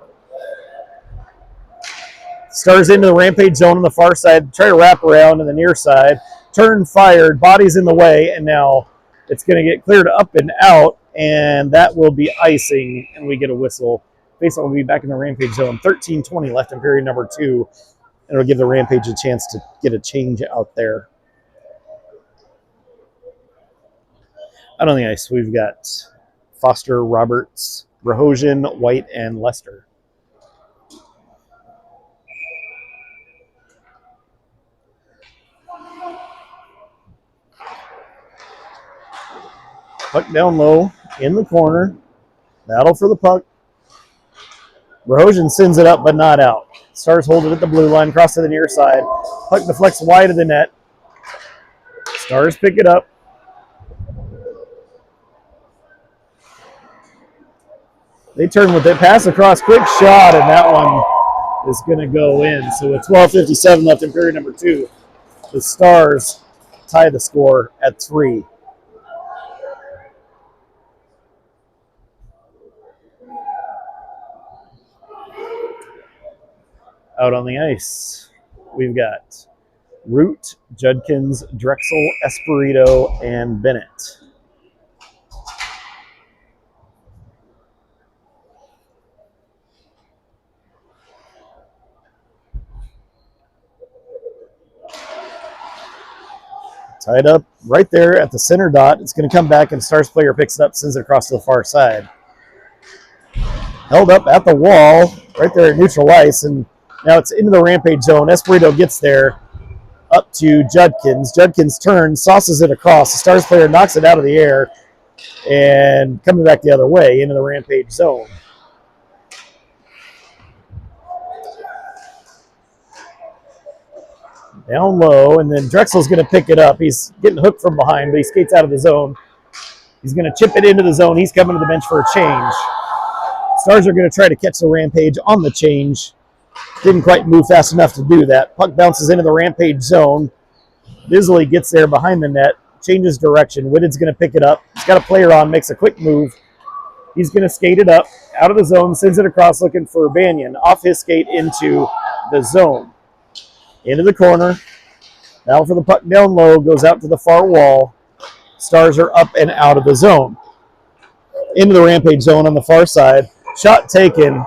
Stars into the Rampage zone on the far side. Try to wrap around in the near side. Turn fired. Body's in the way, and now it's going to get cleared up and out, and that will be icing, and we get a whistle. Faceoff will be back in the Rampage zone. 13:20 left in period number 2. And it'll give the Rampage a chance to get a change out there. Out on the ice, we've got Foster, Roberts, Rahosian, White, and Lester. Puck down low in the corner. Battle for the puck. Rahosian sends it up, but not out. Stars hold it at the blue line, cross to the near side. Puck deflects wide of the net. Stars pick it up. They turn with it, pass across, quick shot, and that one is going to go in. So with 12:57 left in period number 2, the Stars tie the score at 3. Out on the ice, we've got Root, Judkins, Drexel, Espirito, and Bennett. Tied up right there at the center dot. It's going to come back, and Stars player picks it up, sends it across to the far side. Held up at the wall, right there at neutral ice, and now it's into the Rampage zone. Espirito gets there, up to Judkins. Judkins turns, sauces it across. The Stars player knocks it out of the air, and coming back the other way into the Rampage zone. Down low, and then Drexel's going to pick it up. He's getting hooked from behind, but he skates out of the zone. He's going to chip it into the zone. He's coming to the bench for a change. Stars are going to try to catch the Rampage on the change. Didn't quite move fast enough to do that. Puck bounces into the Rampage zone. Bisley gets there behind the net, changes direction. Whitted's going to pick it up. He's got a player on, makes a quick move. He's going to skate it up, out of the zone, sends it across looking for Banyan. Off his skate into the zone. Into the corner. Battle for the puck down low. Goes out to the far wall. Stars are up and out of the zone. Into the Rampage zone on the far side. Shot taken.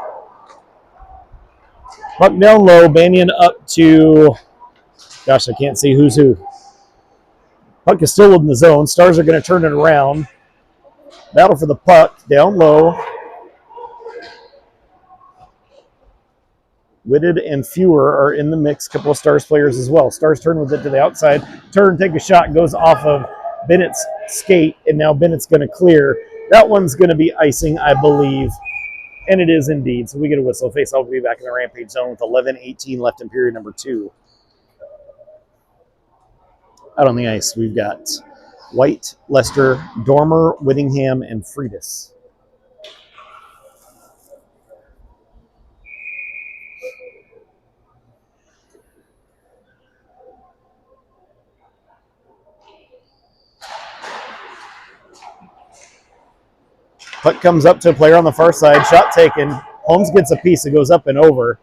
Puck down low. Banyan up to... Gosh, I can't see who's who. Puck is still in the zone. Stars are going to turn it around. Battle for the puck down low. Whitted and Fewer are in the mix. Couple of Stars players as well. Stars turn with it to the outside. Turn, take a shot, goes off of Bennett's skate, and now Bennett's going to clear. That one's going to be icing, I believe, and it is indeed. So we get a whistle. Faceoff will be back in the Rampage zone with 11:18 left in period number 2. Out on the ice, we've got White, Lester, Dormer, Whittingham, and Freitas. Puck comes up to a player on the far side. Shot taken. Holmes gets a piece. It goes up and over.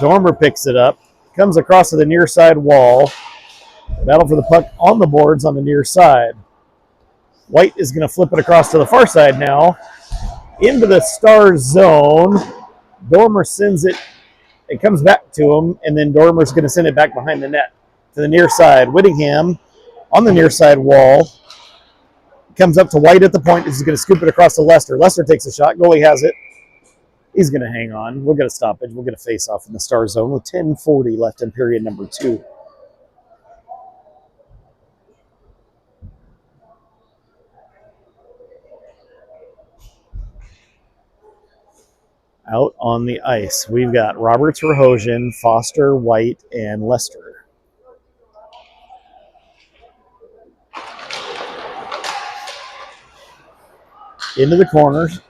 Dormer picks it up. Comes across to the near side wall. Battle for the puck on the boards on the near side. White is going to flip it across to the far side now. Into the Stars zone. Dormer sends it. It comes back to him. And then Dormer's going to send it back behind the net to the near side. Whittingham on the near side wall. Comes up to White at the point. He's going to scoop it across to Lester. Lester takes a shot. Goalie has it. He's going to hang on. We'll get a stoppage. We'll get a face-off in the Star zone with 10:40 left in period number 2. Out on the ice, we've got Roberts, Verhoeven, Foster, White, and Lester. Into the corners.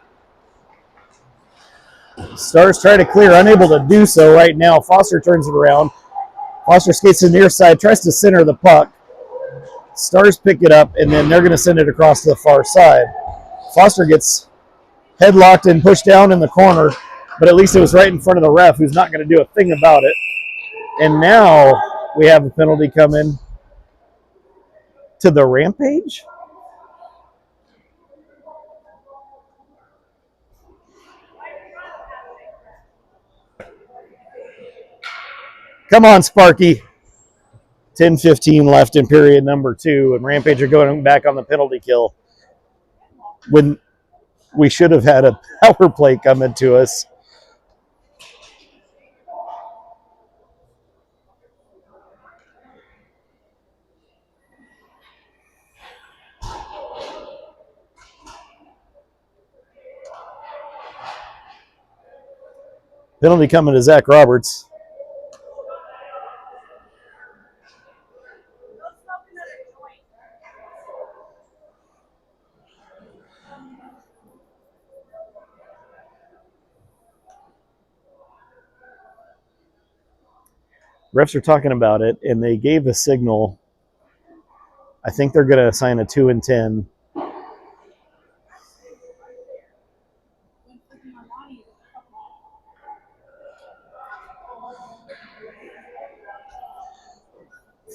Stars try to clear, unable to do so right now. Foster turns it around. Foster skates to the near side, tries to center the puck. Stars pick it up, and then they're going to send it across to the far side. Foster gets headlocked and pushed down in the corner, but at least it was right in front of the ref, who's not going to do a thing about it. And now we have a penalty coming to the Rampage. Come on, Sparky. 10:15 left in period number 2, and Rampage are going back on the penalty kill when we should have had a power play coming to us. Penalty coming to Zach Roberts. Refs are talking about it, and they gave a signal. I think they're going to assign a 2 and 10.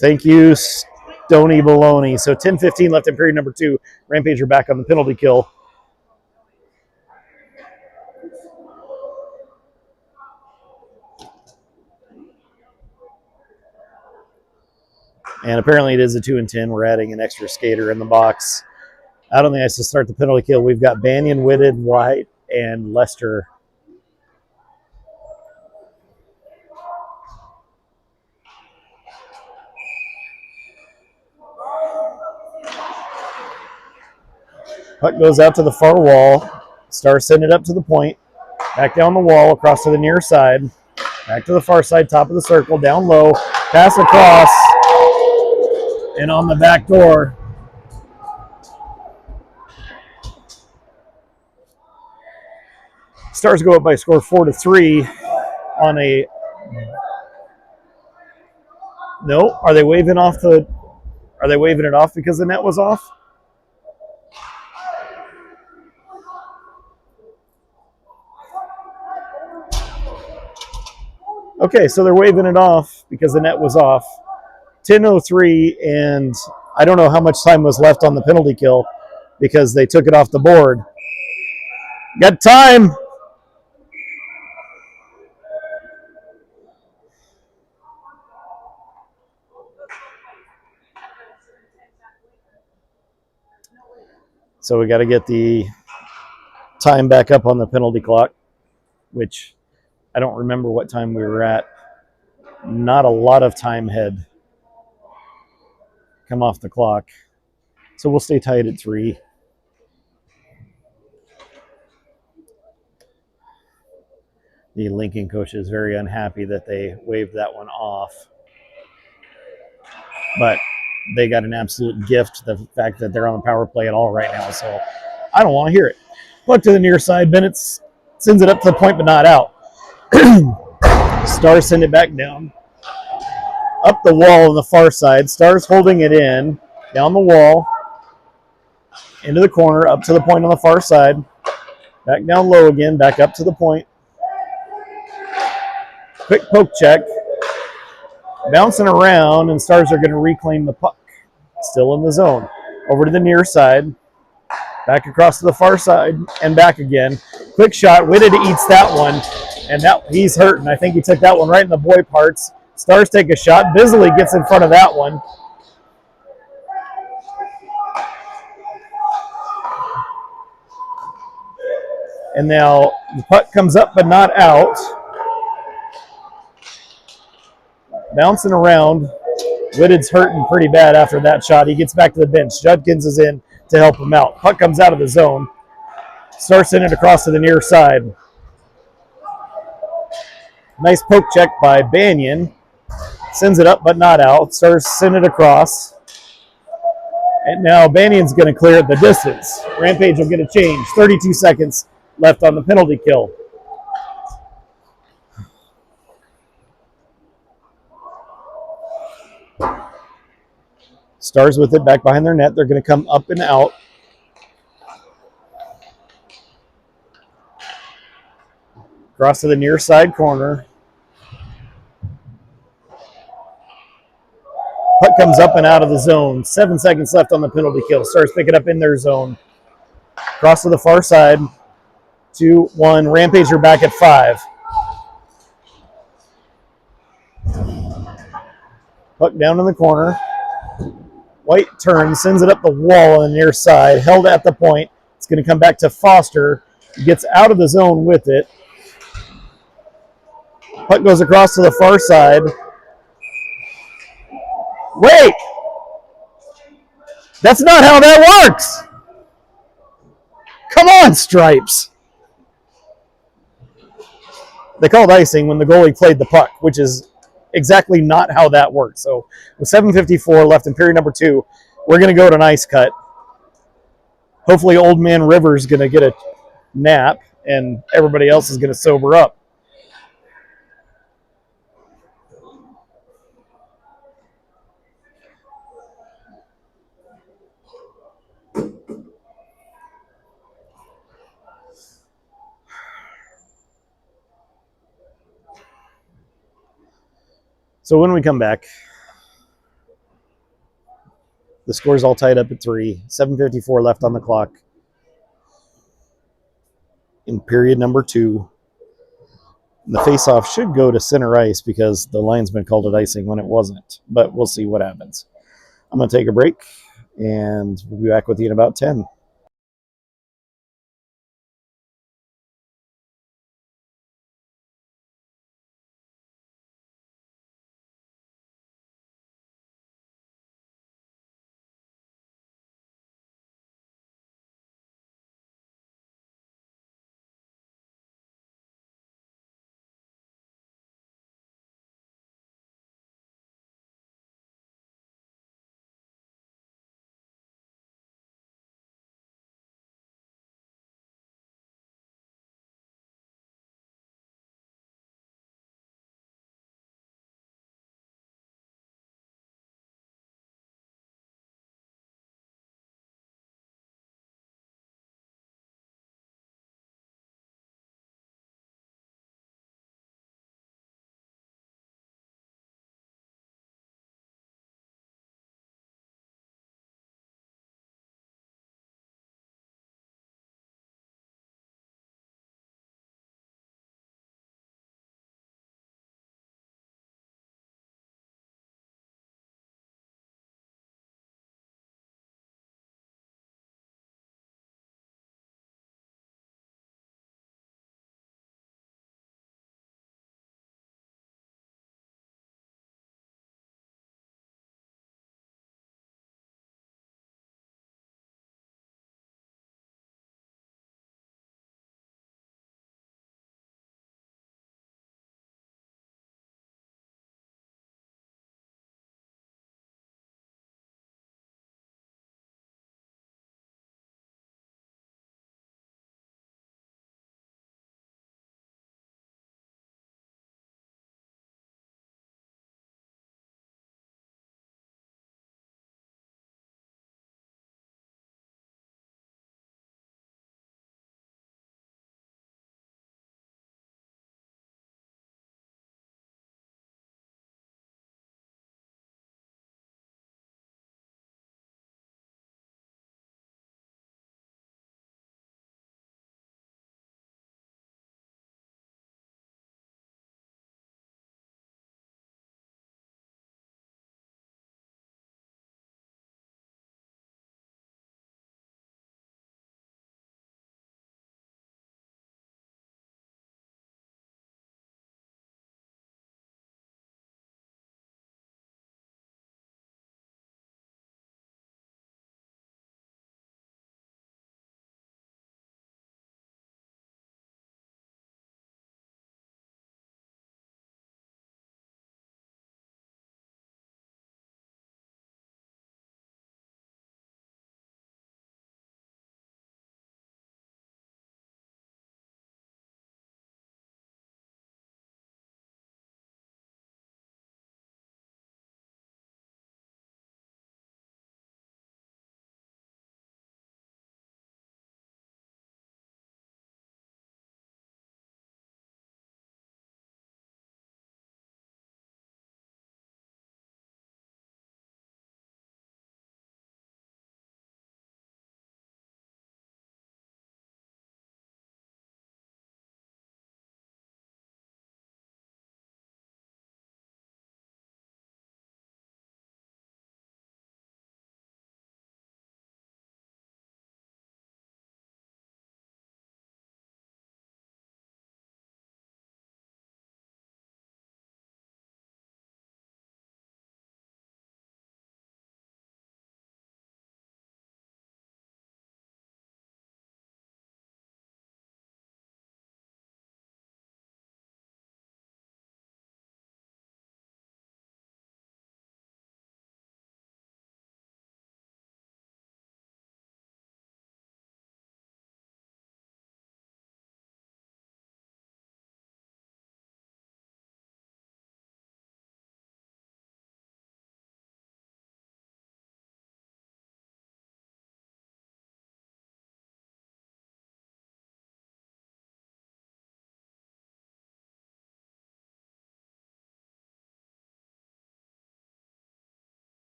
Thank you, Stony Baloney. So 10:15 left in period number 2. Rampage are back on the penalty kill. And apparently it is a 2 and 10. We're adding an extra skater in the box. Out on the ice to start the penalty kill, we've got Banyan, Whitted, White, and Lester. Puck goes out to the far wall. Stars send it up to the point. Back down the wall, across to the near side. Back to the far side, top of the circle, down low. Pass across. And on the back door. Stars go up by a score 4-3 on a... No, are they waving off the... Are they waving it off because the net was off? Okay, so they're waving it off because the net was off. 10:03, and I don't know how much time was left on the penalty kill because they took it off the board. Got time. So we got to get the time back up on the penalty clock, which I don't remember what time we were at. Not a lot of time had come off the clock. So we'll stay tight at 3. The Lincoln coach is very unhappy that they waved that one off. But they got an absolute gift, the fact that they're on the power play at all right now. So I don't want to hear it. Puck to the near side. Bennett sends it up to the point, but not out. Stars send it back down. Up the wall on the far side. Stars holding it in. Down the wall. Into the corner. Up to the point on the far side. Back down low again. Back up to the point. Quick poke check. Bouncing around, and Stars are going to reclaim the puck. Still in the zone. Over to the near side. Back across to the far side. And back again. Quick shot. Whitted eats that one. And that he's hurting. I think he took that one right in the boy parts. Stars take a shot. Bisley gets in front of that one. And now the puck comes up but not out. Bouncing around. Whitted's hurting pretty bad after that shot. He gets back to the bench. Judkins is in to help him out. Puck comes out of the zone. Stars send it across to the near side. Nice poke check by Banyan. Sends it up but not out. Stars send it across. And now Banyan's going to clear it the distance. Rampage will get a change. 32 seconds left on the penalty kill. Stars with it back behind their net. They're going to come up and out. Cross to the near side corner. Puck comes up and out of the zone. 7 seconds left on the penalty kill. Stars pick it up in their zone. Cross to the far side. 2-1. Rampage are back at 5. Puck down in the corner. White turns, sends it up the wall on the near side. Held at the point. It's going to come back to Foster. He gets out of the zone with it. Puck goes across to the far side. Wait! That's not how that works! Come on, Stripes! They called icing when the goalie played the puck, which is exactly not how that works. So with 7:54 left in period number 2, we're going to go to an ice cut. Hopefully Old Man River's going to get a nap, and everybody else is going to sober up. So when we come back, the score's all tied up at 3. 7:54 left on the clock in period number 2. The face-off should go to center ice because the linesman called it icing when it wasn't. But we'll see what happens. I'm going to take a break, and we'll be back with you in about 10.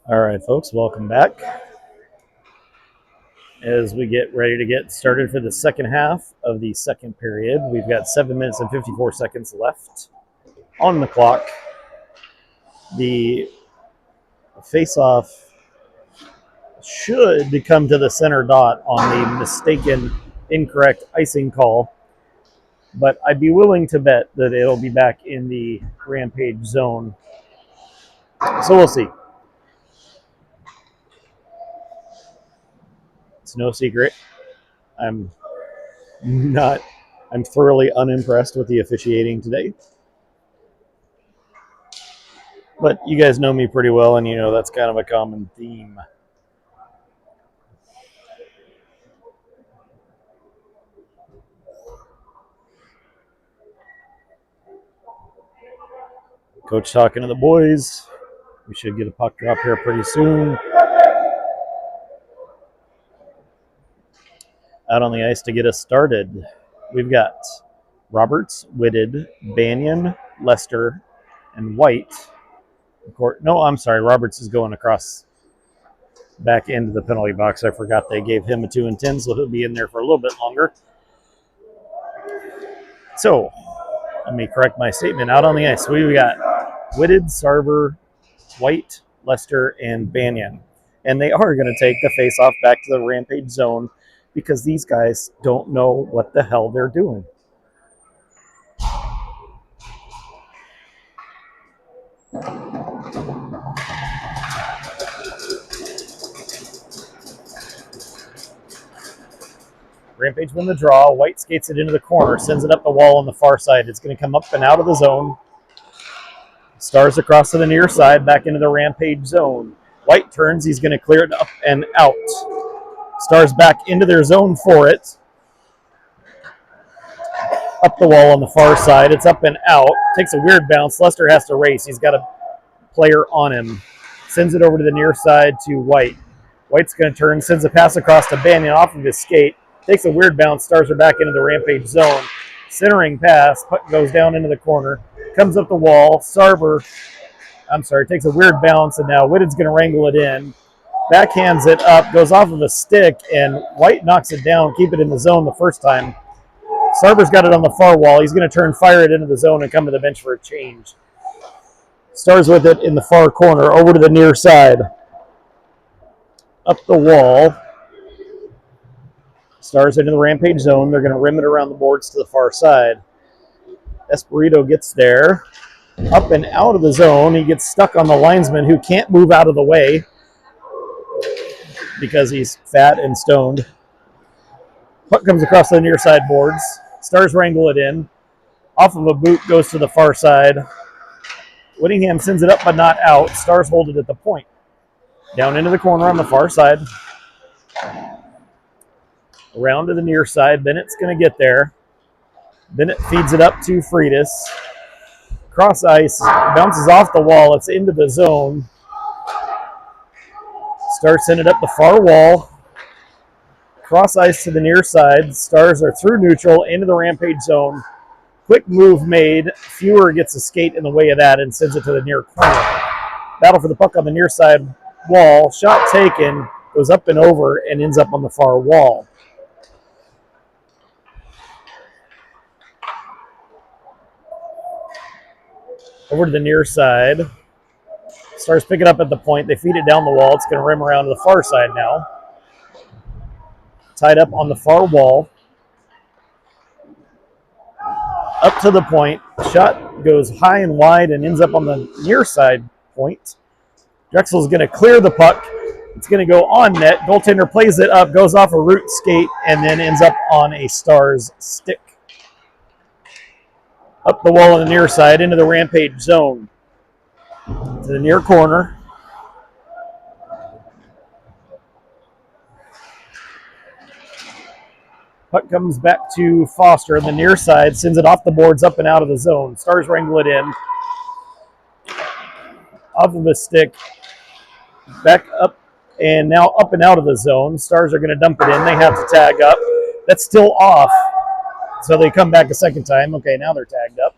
All right, folks, welcome back. As we get ready to get started for the second half of the second period, we've got 7 minutes and 54 seconds left on the clock. The face-off should come to the center dot on the mistaken, incorrect icing call, but I'd be willing to bet that it'll be back in the Rampage zone. So we'll see. It's no secret. I'm thoroughly unimpressed with the officiating today. But you guys know me pretty well, and you know that's kind of a common theme. Coach talking to the boys. We should get a puck drop here pretty soon. Out on the ice to get us started, we've got Roberts, Whitted, Banyan, Lester, and White. No, I'm sorry. Roberts is going across back into the penalty box. I forgot they gave him a 2 and 10, so he'll be in there for a little bit longer. So, let me correct my statement. Out on the ice, we've got Whitted, Sarver, White, Lester, and Banyan. And they are going to take the face-off back to the Rampage zone because these guys don't know what the hell they're doing. Rampage win the draw. White skates it into the corner, sends it up the wall on the far side. It's going to come up and out of the zone. Stars across to the near side, back into the Rampage zone. White turns. He's going to clear it up and out. Stars back into their zone for it. Up the wall on the far side. It's up and out. Takes a weird bounce. Lester has to race. He's got a player on him. Sends it over to the near side to White. White's going to turn. Sends a pass across to Banyan off of his skate. Takes a weird bounce. Stars are back into the Rampage zone. Centering pass. Puck goes down into the corner. Comes up the wall. Takes a weird bounce, and now Whitted's going to wrangle it in. Backhands it up, goes off of a stick, and White knocks it down, keep it in the zone the first time. Sarver's got it on the far wall. He's going to turn, fire it into the zone, and come to the bench for a change. Stars with it in the far corner, over to the near side. Up the wall. Stars into the Rampage zone. They're going to rim it around the boards to the far side. Esperito gets there. Up and out of the zone. He gets stuck on the linesman who can't move out of the way because he's fat and stoned. Puck comes across the near side boards. Stars wrangle it in. Off of a boot, goes to the far side. Whittingham sends it up but not out. Stars hold it at the point. Down into the corner on the far side. Around to the near side. Bennett's going to get there. Bennett feeds it up to Freitas. Cross ice. Bounces off the wall. It's into the zone. Stars send it up the far wall. Cross ice to the near side. Stars are through neutral into the Rampage zone. Quick move made. Fewer gets a skate in the way of that and sends it to the near corner. Battle for the puck on the near side wall. Shot taken. Goes up and over and ends up on the far wall. Over to the near side. Stars pick it up at the point. They feed it down the wall. It's going to rim around to the far side now. Tied up on the far wall. Up to the point. Shot goes high and wide and ends up on the near side point. Drexel's going to clear the puck. It's going to go on net. Goaltender plays it up, goes off a root skate, and then ends up on a Stars stick. Up the wall on the near side into the Rampage zone. To the near corner. Puck comes back to Foster on the near side, sends it off the boards up and out of the zone. Stars wrangle it in. Off of a stick. Back up and now up and out of the zone. Stars are going to dump it in. They have to tag up. That's still off. So they come back a second time. Okay, now they're tagged up.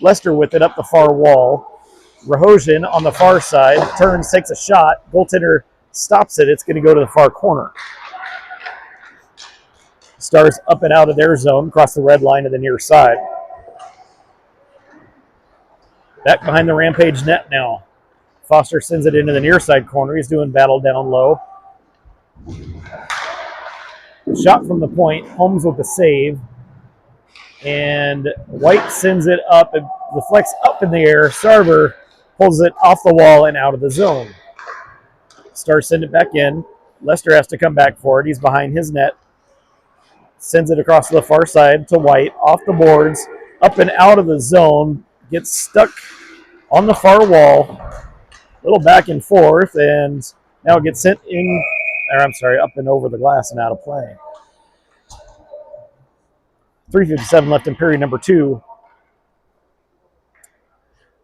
Lester with it up the far wall. Rahosian on the far side turns, takes a shot. Goaltender stops it. It's going to go to the far corner. Stars up and out of their zone, across the red line to the near side. Back behind the Rampage net now. Foster sends it into the near side corner. He's doing battle down low. Shot from the point. Holmes with the save. And White sends it up. It deflects up in the air. Sarver pulls it off the wall and out of the zone. Stars send it back in. Lester has to come back for it. He's behind his net. Sends it across to the far side to White. Off the boards. Up and out of the zone. Gets stuck on the far wall. A little back and forth. And now it gets sent in. Or I'm sorry, up and over the glass and out of play. 3:57 left in period number 2.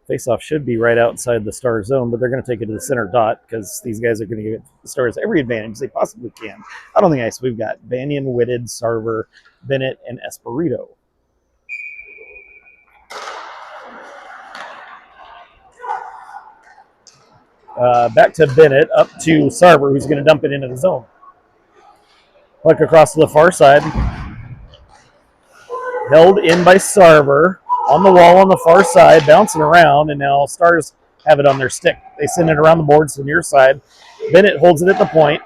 Faceoff should be right outside the Star zone, but they're going to take it to the center dot because these guys are going to give the Stars every advantage they possibly can. Out on the ice, we've got Banyan, Whitted, Sarver, Bennett, and Espirito. Back to Bennett, up to Sarver, who's going to dump it into the zone. Puck across to the far side. Held in by Sarver. On the wall on the far side, bouncing around, and now Stars have it on their stick. They send it around the boards to the near side. Bennett holds it at the point.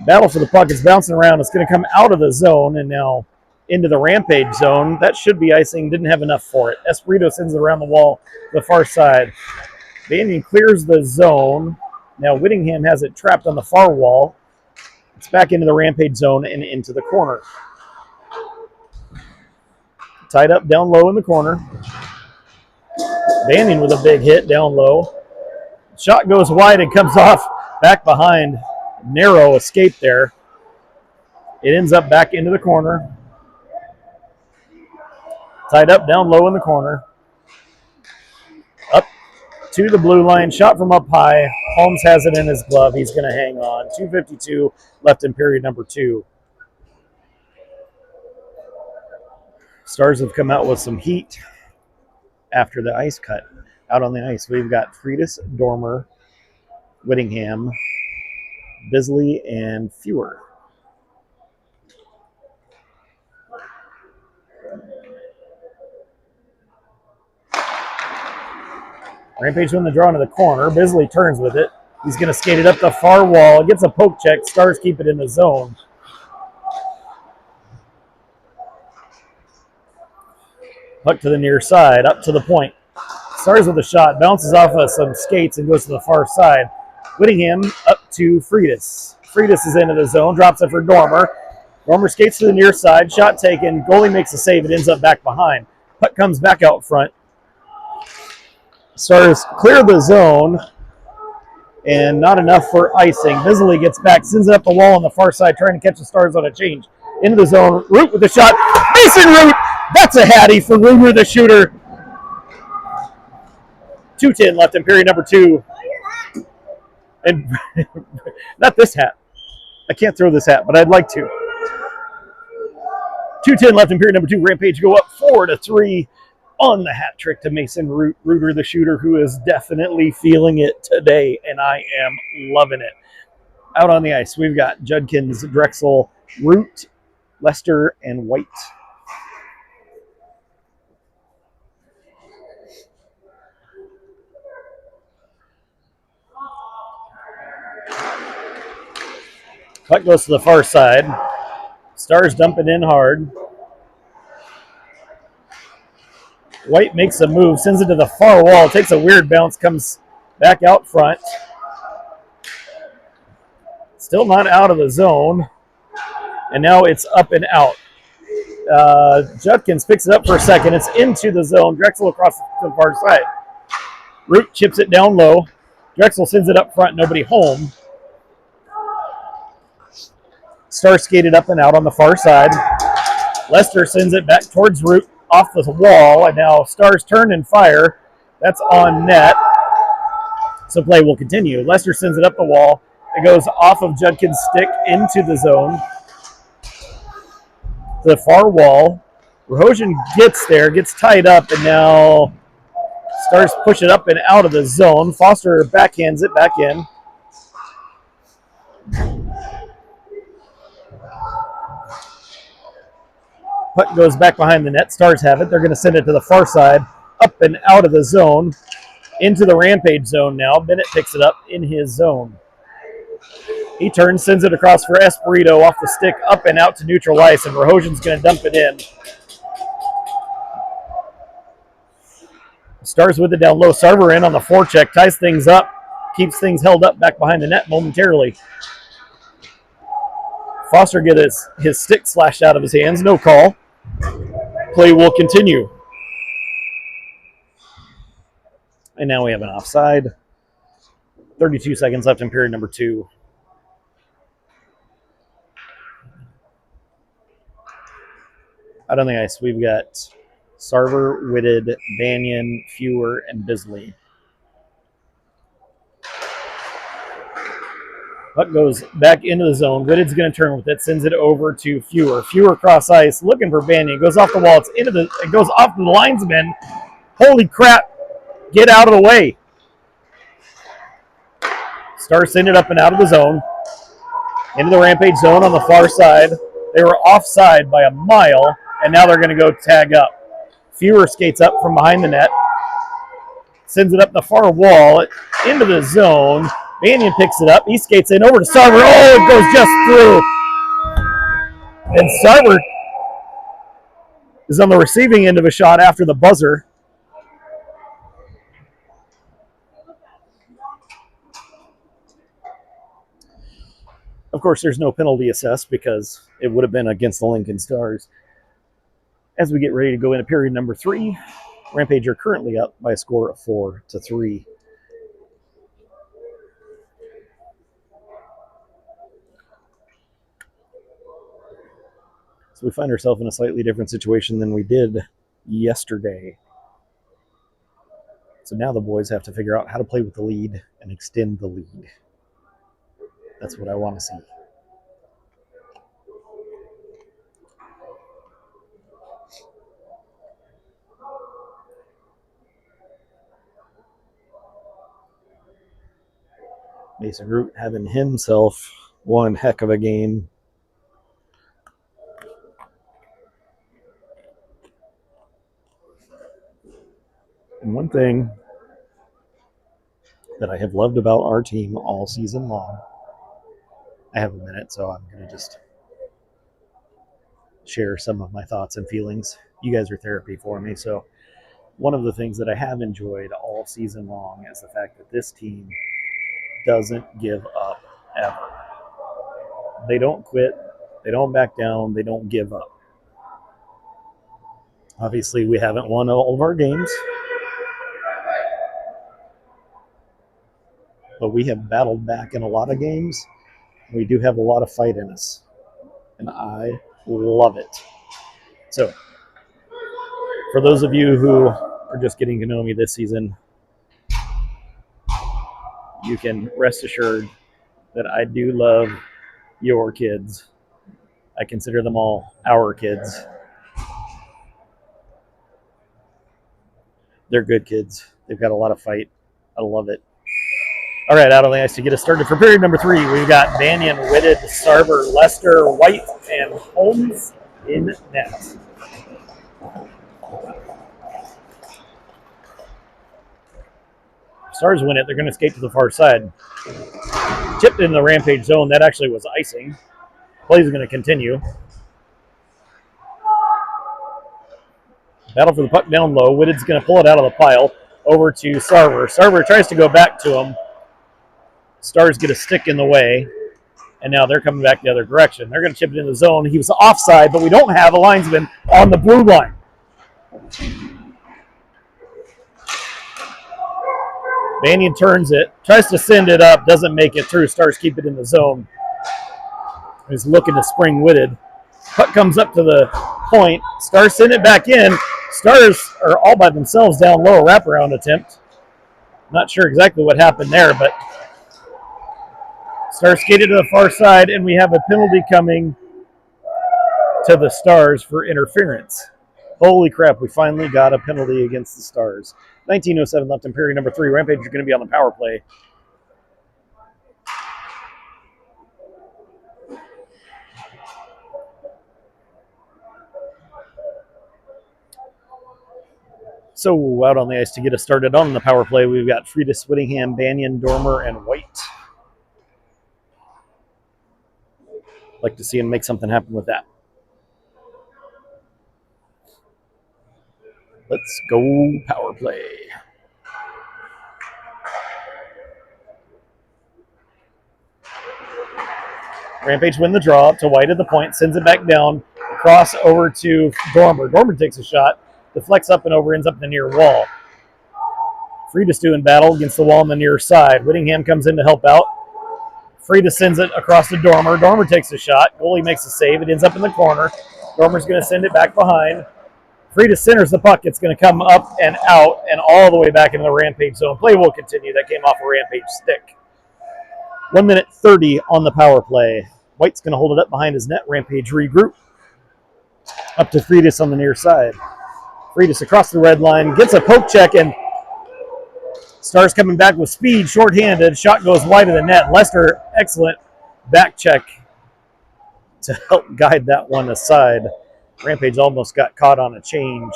Battle for the puck. It's bouncing around. It's going to come out of the zone and now into the Rampage zone. That should be icing. Didn't have enough for it. Espirito sends it around the wall to the far side. Banyan clears the zone. Now Whittingham has it trapped on the far wall. It's back into the Rampage zone and into the corner. Tied up down low in the corner. Banyan with a big hit down low. Shot goes wide and comes off back behind. Narrow escape there. It ends up back into the corner. Tied up down low in the corner. Up to the blue line. Shot from up high. Holmes has it in his glove. He's going to hang on. 2:52 left in period number 2. Stars have come out with some heat after the ice cut. Out on the ice, we've got Freitas, Dormer, Whittingham, Bisley, and Fewer. Rampage win the draw into the corner. Bisley turns with it. He's going to skate it up the far wall. Gets a poke check. Stars keep it in the zone. Puck to the near side, up to the point. Stars with a shot, bounces off of some skates and goes to the far side. Whittingham up to Freitas. Freitas is into the zone, drops it for Dormer. Dormer skates to the near side, shot taken. Goalie makes a save, it ends up back behind. Puck comes back out front. Stars clear the zone, and not enough for icing. Bisley gets back, sends it up the wall on the far side, trying to catch the Stars on a change. Into the zone, Root with the shot. Mason Root! That's a hattie for Ruger the shooter. 2:10 left in period number 2. And not this hat. I can't throw this hat, but I'd like to. 2:10 left in period number 2. Rampage go up 4-3 on the hat trick to Mason Ruger the shooter, who is definitely feeling it today, and I am loving it. Out on the ice, we've got Judkins, Drexel, Root, Lester, and White. Puck goes to the far side. Stars dump it in hard. White makes a move, sends it to the far wall, takes a weird bounce, comes back out front. Still not out of the zone. And now it's up and out. Judkins picks it up for a second. It's into the zone. Drexel across the far side. Root chips it down low. Drexel sends it up front, nobody home. Star skated up and out on the far side. Lester sends it back towards Root off the wall, and now Stars turn and fire. That's on net. So play will continue. Lester sends it up the wall. It goes off of Judkins' stick into the zone. The far wall. Rahosian gets there, gets tied up, and now Stars push it up and out of the zone. Foster backhands it back in. Puck goes back behind the net. Stars have it. They're going to send it to the far side, up and out of the zone, into the Rampage zone now. Bennett picks it up in his zone. He turns, sends it across for Espirito off the stick, up and out to neutral ice, and Rahojan's going to dump it in. Stars with it down low. Sarver in on the forecheck, ties things up, keeps things held up back behind the net momentarily. Foster gets his stick slashed out of his hands. No call. Play will continue. And now we have an offside. 32 seconds left in period number 2. Out on the ice, we've got Sarver, Whitted, Banyan, Fewer, and Bisley. Puck goes back into the zone. Whitted's going to turn with it, sends it over to Fewer. Fewer cross ice, looking for Banyan. Goes off the wall. It goes off the linesman. Holy crap! Get out of the way. Stars send it up and out of the zone. Into the Rampage zone on the far side. They were offside by a mile, and now they're going to go tag up. Fewer skates up from behind the net. Sends it up the far wall into the zone. Banyan picks it up. He skates in over to Sarver. Oh, it goes just through. And Sarver is on the receiving end of a shot after the buzzer. Of course, there's no penalty assessed because it would have been against the Lincoln Stars. As we get ready to go into period number 3, Rampage are currently up by a score of 4-3. So we find ourselves in a slightly different situation than we did yesterday. So now the boys have to figure out how to play with the lead and extend the lead. That's what I want to see. Mason Root having himself one heck of a game. And one thing that I have loved about our team all season long, I have a minute, so I'm going to just share some of my thoughts and feelings. You guys are therapy for me, so one of the things that I have enjoyed all season long is the fact that this team doesn't give up ever. They don't quit. They don't back down. They don't give up. Obviously, we haven't won all of our games, but we have battled back in a lot of games. We do have a lot of fight in us, and I love it. So, for those of you who are just getting to know me this season, you can rest assured that I do love your kids. I consider them all our kids. They're good kids. They've got a lot of fight. I love it. All right, out on the ice to get us started for period number 3. We've got Banyan, Whitted, Sarver, Lester, White, and Holmes in net. Stars win it. They're going to skate to the far side. Chipped in the Rampage zone. That actually was icing. Play's going to continue. Battle for the puck down low. Whitted's going to pull it out of the pile over to Sarver. Sarver tries to go back to him. Stars get a stick in the way, and now they're coming back the other direction. They're going to chip it in the zone. He was offside, but we don't have a linesman on the blue line. Banyan turns it, tries to send it up, doesn't make it through. Stars keep it in the zone. He's looking to spring Whitted. Puck comes up to the point. Stars send it back in. Stars are all by themselves down low. Wraparound attempt. Not sure exactly what happened there, but Stars skated to the far side, and we have a penalty coming to the Stars for interference. Holy crap, we finally got a penalty against the Stars. 19:07 left in period number 3. Rampage are going to be on the power play. So out on the ice to get us started on the power play, we've got Freitas, Whittingham, Banyan, Dormer, and White. Like to see him make something happen with that. Let's go power play. Rampage win the draw to White at the point, sends it back down, cross over to Dormer. Dormer takes a shot, deflects up and over, ends up in the near wall. Freitas doing battle against the wall on the near side. Whittingham comes in to help out. Freitas sends it across to Dormer. Dormer takes a shot. Goalie makes a save. It ends up in the corner. Dormer's going to send it back behind. Freitas centers the puck. It's going to come up and out and all the way back into the Rampage zone. Play will continue. That came off a Rampage stick. 1 minute 30 on the power play. White's going to hold it up behind his net. Rampage regroup. Up to Freitas on the near side. Freitas across the red line. Gets a poke check and Stars coming back with speed, shorthanded. Shot goes wide of the net. Lester, excellent back check to help guide that one aside. Rampage almost got caught on a change.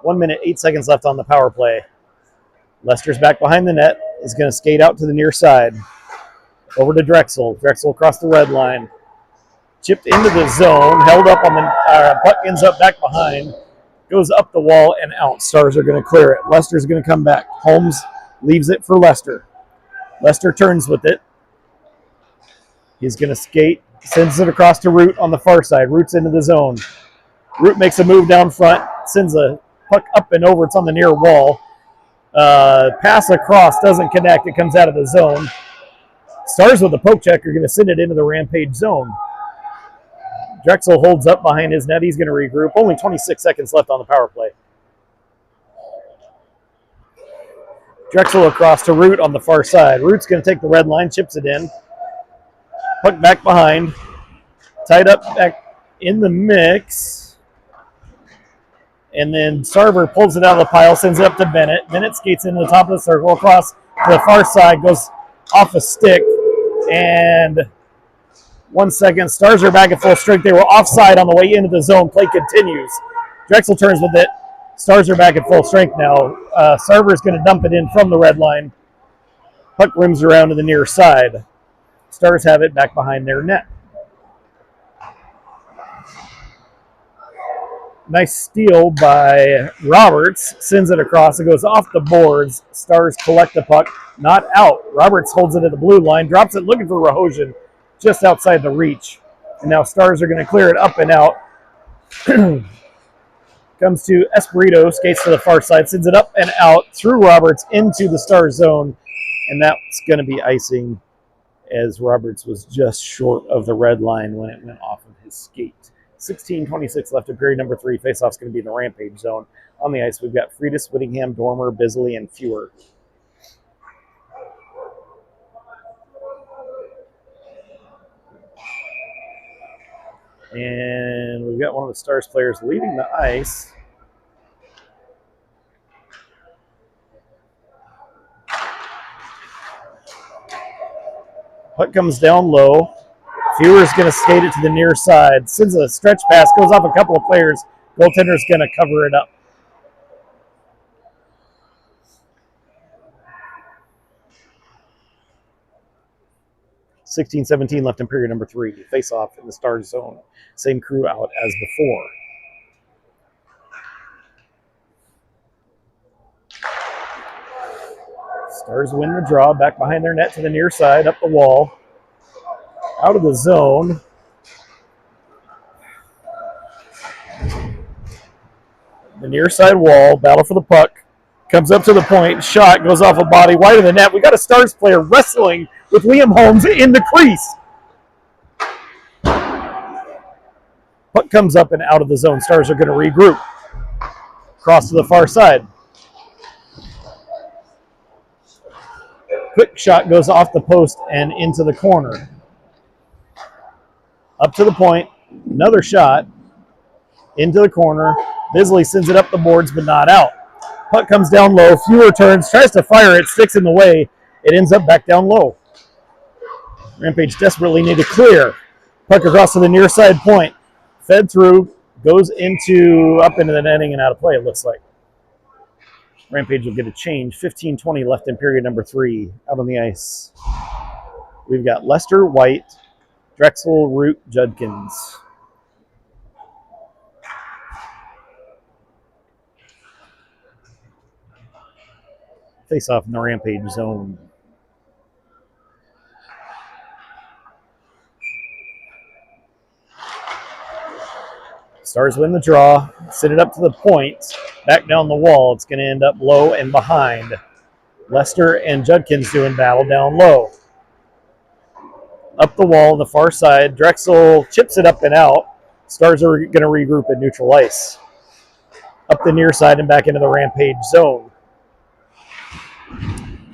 1 minute, 8 seconds left on the power play. Lester's back behind the net. Is going to skate out to the near side. Over to Drexel. Drexel across the red line. Chipped into the zone. Held up on the puck, ends up back behind. Goes up the wall and out. Stars are going to clear it. Lester's going to come back. Holmes leaves it for Lester. Lester turns with it. He's going to skate. Sends it across to Root on the far side. Root's into the zone. Root makes a move down front. Sends a puck up and over. It's on the near wall. Pass across. Doesn't connect. It comes out of the zone. Stars with the poke check are going to send it into the Rampage zone. Drexel holds up behind his net. He's going to regroup. Only 26 seconds left on the power play. Drexel across to Root on the far side. Root's going to take the red line, chips it in. Puck back behind. Tied up back in the mix. And then Sarver pulls it out of the pile, sends it up to Bennett. Bennett skates into the top of the circle, across to the far side, goes off a stick. And 1 second. Stars are back at full strength. They were offside on the way into the zone. Play continues. Drexel turns with it. Stars are back at full strength now. Sarver's going to dump it in from the red line. Puck rims around to the near side. Stars have it back behind their net. Nice steal by Roberts. Sends it across. It goes off the boards. Stars collect the puck. Not out. Roberts holds it at the blue line. Drops it looking for Rahosian just outside the reach. And now Stars are going to clear it up and out. Comes to Espirito, skates to the far side, sends it up and out through Roberts into the Star zone. And that's going to be icing as Roberts was just short of the red line when it went off of his skate. 16:26 left in period number 3. Faceoff's going to be in the Rampage zone. On the ice, we've got Freitas, Whittingham, Dormer, Bisley, and Fewer. And we've got one of the Stars players leaving the ice. Puck comes down low. Fewer's going to skate it to the near side. Sends a stretch pass, goes off a couple of players. Goaltender's going to cover it up. (16:17) left in period number 3. Face off in the Stars zone. Same crew out as before. Stars win the draw. Back behind their net to the near side. Up the wall. Out of the zone. The near side wall. Battle for the puck. Comes up to the point. Shot. Goes off a body. Wide of the net. We got a Stars player wrestling with Liam Holmes in the crease. Puck comes up and out of the zone. Stars are going to regroup. Cross to the far side. Quick shot goes off the post and into the corner. Up to the point. Another shot. Into the corner. Bisley sends it up the boards, but not out. Puck comes down low, fewer turns, tries to fire it, sticks in the way. It ends up back down low. Rampage desperately need to clear. Puck across to the near side point. Fed through, goes up into the netting and out of play, it looks like. Rampage will get a change. 15:20 left in period number 3. Out on the ice, we've got Lester, White, Drexel, Root, Judkins. Face off in the Rampage zone. Stars win the draw, send it up to the point, back down the wall. It's going to end up low and behind. Lester and Judkins doing battle down low. Up the wall, the far side, Drexel chips it up and out. Stars are going to regroup at neutral ice. Up the near side and back into the Rampage zone.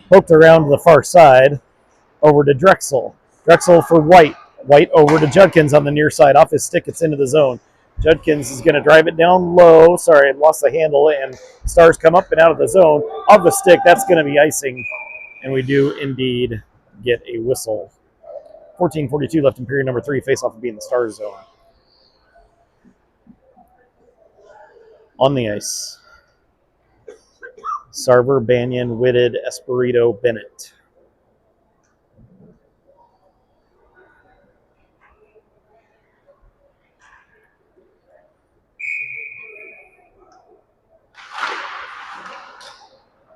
Poked around to the far side, over to Drexel. Drexel for White. White over to Judkins on the near side. Off his stick, it's into the zone. Judkins is going to drive it down low. Sorry, I lost the handle, and Stars come up and out of the zone. Off the stick, that's going to be icing, and we do indeed get a whistle. 14:42 left in period number 3. Face-off will be in the Stars zone. On the ice, Sarver, Banyan, Whitted, Espirito, Bennett.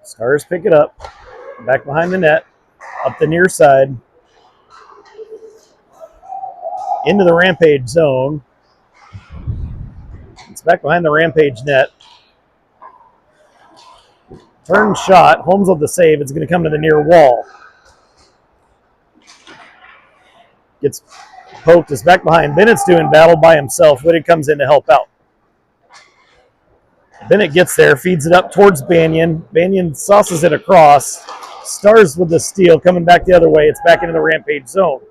Stars pick it up, back behind the net, up the near side, into the Rampage zone. It's back behind the Rampage net. Turn shot, Holmes with the save. It's going to come to the near wall. Gets poked, is back behind. Bennett's doing battle by himself. Whitted comes in to help out. Bennett gets there, feeds it up towards Banyan. Banyan sauces it across. Stars with the steal, coming back the other way. It's back into the Rampage zone.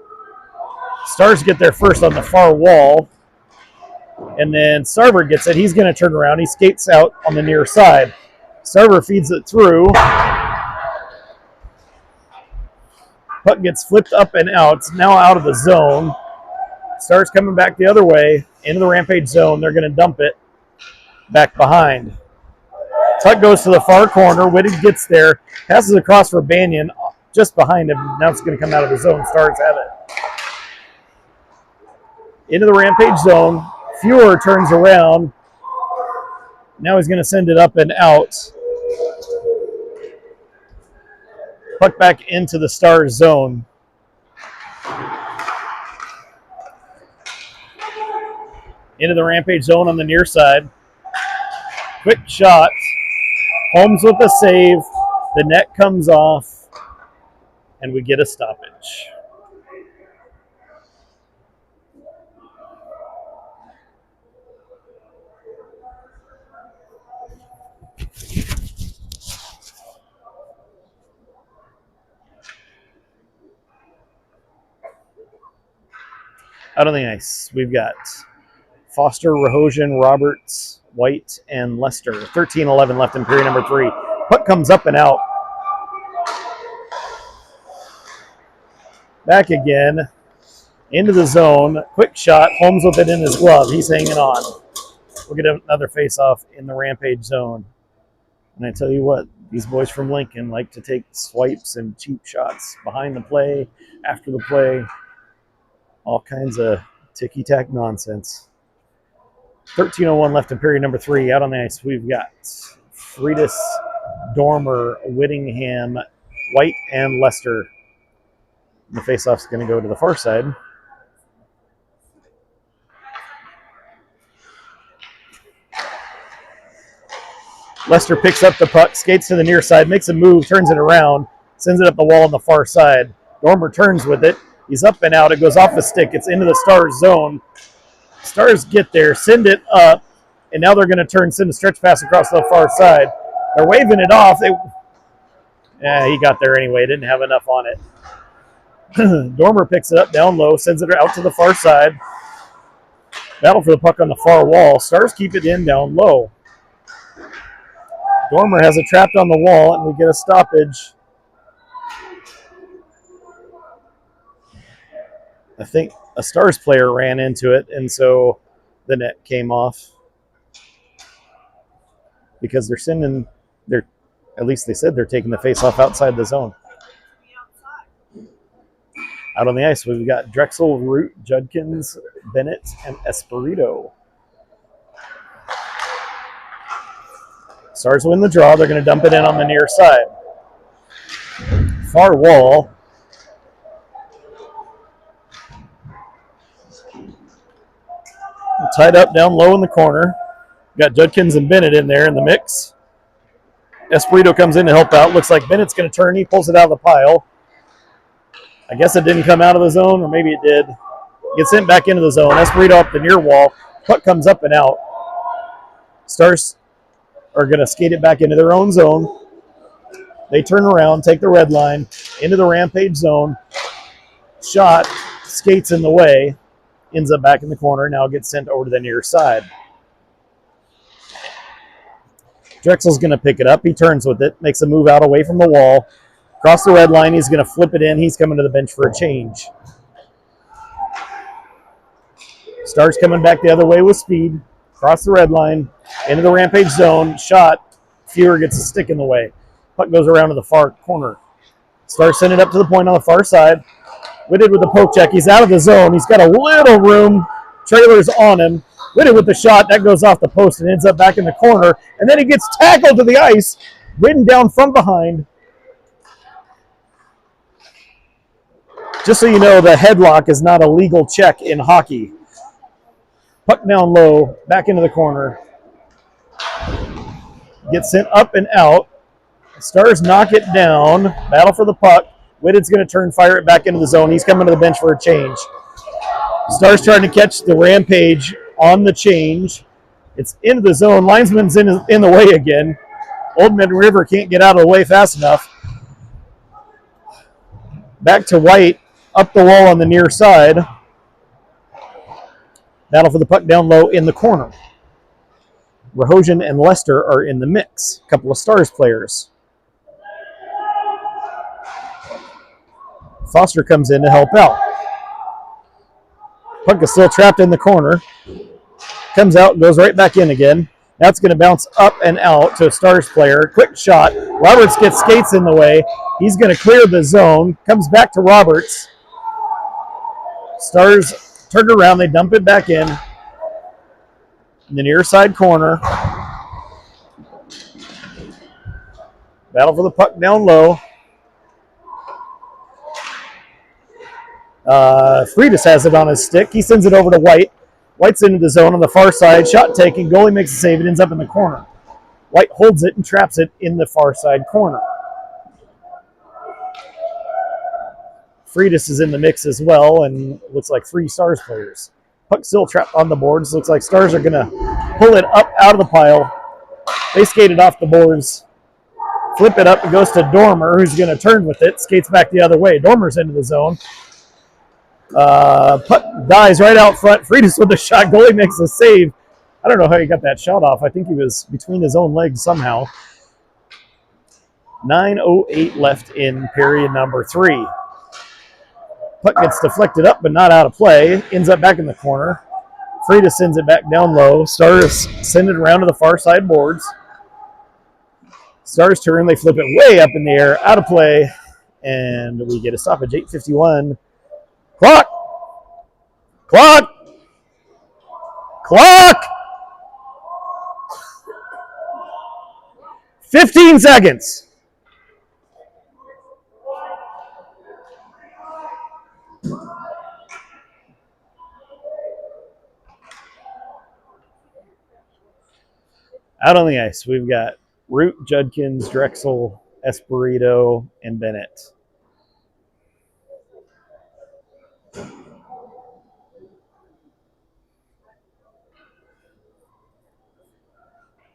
Stars get there first on the far wall. And then Sarver gets it. He's going to turn around. He skates out on the near side. Sarver feeds it through. Puck gets flipped up and out. It's now out of the zone. Stars coming back the other way into the Rampage zone. They're going to dump it back behind. Puck goes to the far corner. Whitted gets there. Passes across for Banyan just behind him. Now it's going to come out of the zone. Stars have it. Into the Rampage zone. Fewer turns around. Now he's going to send it up and out. Puck back into the Stars zone. Into the Rampage zone on the near side. Quick shot. Holmes with the save. The net comes off. And we get a stoppage. Out on the ice, we've got Foster, Rahosian, Roberts, White, and Lester. 13:11 left in period number 3. Puck comes up and out. Back again. Into the zone. Quick shot. Holmes with it in his glove. He's hanging on. We'll get another face-off in the Rampage zone. And I tell you what, these boys from Lincoln like to take swipes and cheap shots behind the play, after the play. All kinds of ticky-tack nonsense. 13:01 left in period number 3. Out on the ice, we've got Freitas, Dormer, Whittingham, White, and Lester. The face-off's going to go to the far side. Lester picks up the puck, skates to the near side, makes a move, turns it around, sends it up the wall on the far side. Dormer turns with it. He's up and out. It goes off the stick. It's into the Stars zone. Stars get there, send it up, and now they're going to send a stretch pass across the far side. They're waving it off. He got there anyway. Didn't have enough on it. Dormer picks it up down low, sends it out to the far side. Battle for the puck on the far wall. Stars keep it in down low. Dormer has it trapped on the wall, and we get a stoppage. I think a Stars player ran into it, and so the net came off. Because at least they said they're taking the face-off outside the zone. Out on the ice, we've got Drexel, Root, Judkins, Bennett, and Espirito. Stars win the draw. They're going to dump it in on the near side. Far wall. Tied up down low in the corner. Got Judkins and Bennett in there in the mix. Espirito comes in to help out. Looks like Bennett's going to turn. He pulls it out of the pile. I guess it didn't come out of the zone, or maybe it did. Gets sent back into the zone. Espirito up the near wall. Puck comes up and out. Stars are going to skate it back into their own zone. They turn around, take the red line, into the Rampage zone. Shot, skates in the way, ends up back in the corner, now gets sent over to the near side. Drexel's going to pick it up. He turns with it, makes a move out away from the wall. Across the red line, he's going to flip it in. He's coming to the bench for a change. Stars coming back the other way with speed. Across the red line, into the Rampage zone. Shot. Fewer gets a stick in the way. Puck goes around to the far corner. Stars send it up to the point on the far side. Whitted with the poke check. He's out of the zone. He's got a little room. Trailers on him. Whitted with the shot. That goes off the post and ends up back in the corner. And then he gets tackled to the ice. Ridden down from behind. Just so you know, the headlock is not a legal check in hockey. Puck down low. Back into the corner. Gets sent up and out. Stars knock it down. Battle for the puck. Whitted's going to turn, fire it back into the zone. He's coming to the bench for a change. Stars trying to catch the Rampage on the change. It's into the zone. Linesman's in the way again. Old Mid River can't get out of the way fast enough. Back to White. Up the wall on the near side. Battle for the puck down low in the corner. Rahojan and Lester are in the mix. A couple of Stars players. Foster comes in to help out. Puck is still trapped in the corner. Comes out, goes right back in again. Now it's going to bounce up and out to a Stars player. Quick shot. Roberts gets skates in the way. He's going to clear the zone. Comes back to Roberts. Stars turn around. They dump it back in the near side corner. Battle for the puck down low. Freitas has it on his stick. He sends it over to White. White's into the zone on the far side. Shot taken. Goalie makes a save. It ends up in the corner. White holds it and traps it in the far side corner. Freitas is in the mix as well, and looks like 3 Stars players. Puck still trapped on the boards. Looks like Stars are going to pull it up out of the pile. They skate it off the boards. Flip it up. It goes to Dormer, who's going to turn with it. Skates back the other way. Dormer's into the zone. Puck dies right out front. Freitas with the shot. Goalie makes a save. I don't know how he got that shot off. I think he was between his own legs somehow. 9:08 left in period number 3. Puck gets deflected up but not out of play. Ends up back in the corner. Freitas sends it back down low. Stars send it around to the far side boards. Stars turn. They flip it way up in the air. Out of play. And we get a stoppage. 8:51. Clock! Clock! Clock! 15 seconds. Out on the ice, we've got Root, Judkins, Drexel, Espirito, and Bennett.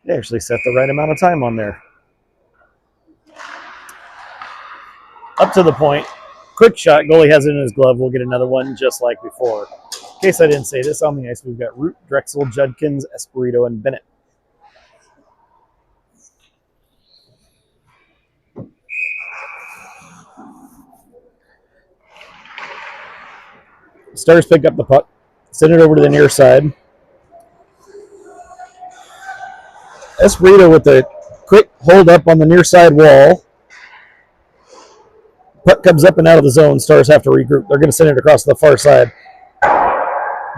They actually set the right amount of time on there. Up to the point. Quick shot. Goalie has it in his glove. We'll get another one just like before. In case I didn't say this, on the ice we've got Root, Drexel, Judkins, Espirito, and Bennett. Stars pick up the puck, send it over to the near side. Esperito with a quick hold up on the near side wall. Puck comes up and out of the zone. Stars have to regroup. They're going to send it across the far side.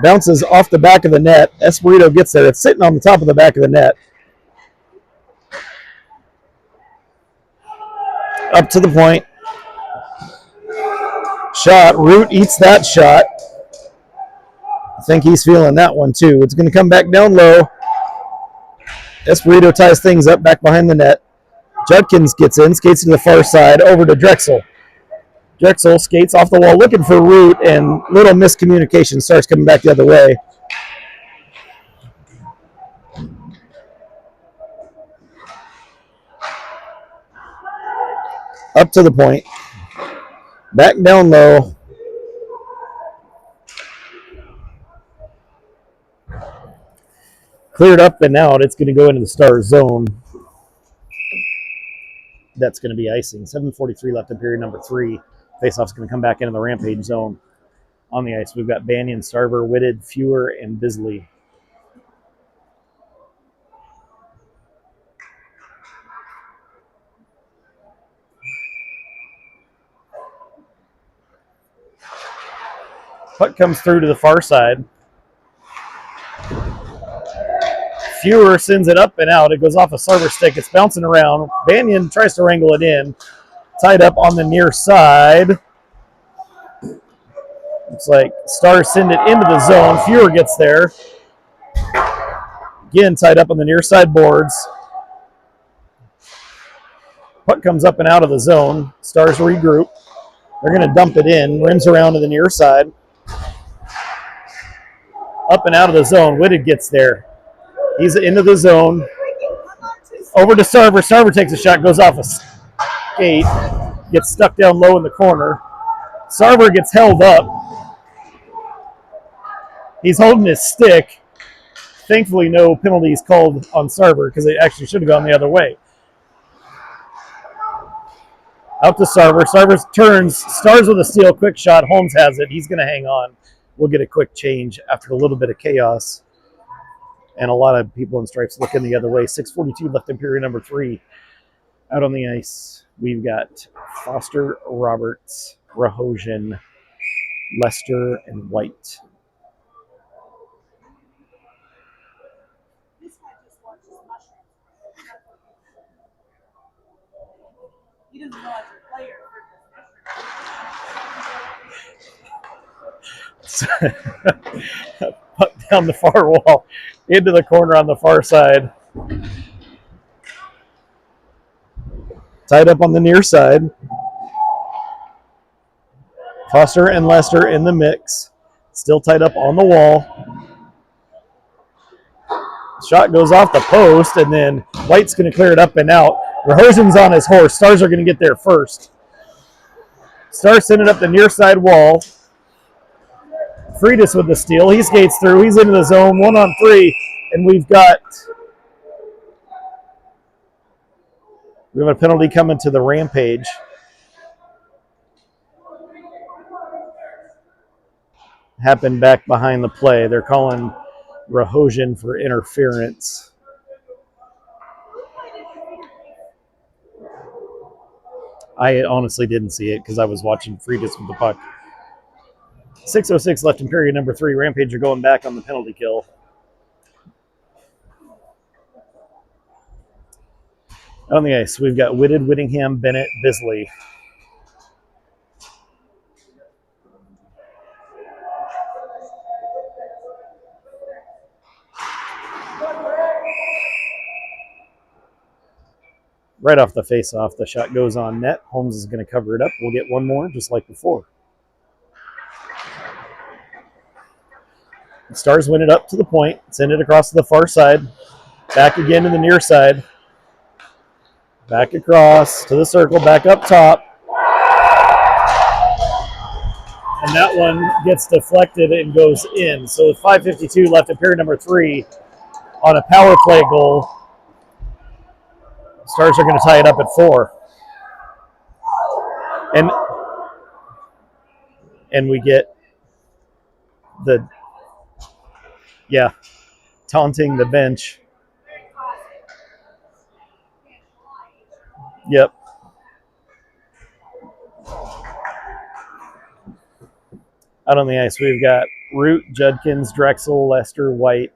Bounces off the back of the net. Esperito gets there. It's sitting on the top of the back of the net. Up to the point. Shot. Root eats that shot. I think he's feeling that one too. It's going to come back down low. Esperito ties things up back behind the net. Judkins gets in, skates to the far side, over to Drexel. Drexel skates off the wall looking for Root, and little miscommunication. Starts coming back the other way. Up to the point. Back down low. Cleared up and out. It's going to go into the Stars zone. That's going to be icing. 7:43 left in period number 3. Faceoff's going to come back into the Rampage zone. On the ice, we've got Banyan, Starver, Whitted, Fewer, and Bisley. Puck comes through to the far side. Fewer sends it up and out. It goes off a Starver stick. It's bouncing around. Banyan tries to wrangle it in. Tied up on the near side. Looks like Stars send it into the zone. Fewer gets there. Again, tied up on the near side boards. Puck comes up and out of the zone. Stars regroup. They're going to dump it in. Rims around to the near side. Up and out of the zone. Whitted gets there. He's into the zone. Over to Starver. Starver takes a shot. Goes off a skate. Gets stuck down low in the corner. Starver gets held up. He's holding his stick. Thankfully, no penalties called on Starver because it actually should have gone the other way. Out to Starver. Starver turns. Stars with a steal. Quick shot. Holmes has it. He's going to hang on. We'll get a quick change after a little bit of chaos. And a lot of people in stripes looking the other way. 6:42 left in period number 3. Out on the ice, we've got Foster, Roberts, Rahosian, Lester, and White. He doesn't realize your player. Puck down the far wall, into the corner on the far side. Tied up on the near side. Foster and Lester in the mix. Still tied up on the wall. Shot goes off the post, and then White's going to clear it up and out. Rahosian's on his horse. Stars are going to get there first. Stars send it up the near side wall. Freitas with the steal. He skates through. He's into the zone. 1-on-3. And we have a penalty coming to the Rampage. Happened back behind the play. They're calling Rahosian for interference. I honestly didn't see it because I was watching Freitas with the puck. 6:06 left in period number 3. Rampage are going back on the penalty kill. On the ice, we've got Whitted, Whittingham, Bennett, Bisley. Right off the face-off, the shot goes on net. Holmes is going to cover it up. We'll get one more, just like before. The Stars win it up to the point. Send it across to the far side. Back again to the near side. Back across to the circle. Back up top. And that one gets deflected and goes in. So with 5:52 left in period number 3, on a power play goal, Stars are going to tie it up at 4. And we get taunting the bench. Yep. Out on the ice, we've got Root, Judkins, Drexel, Lester, White.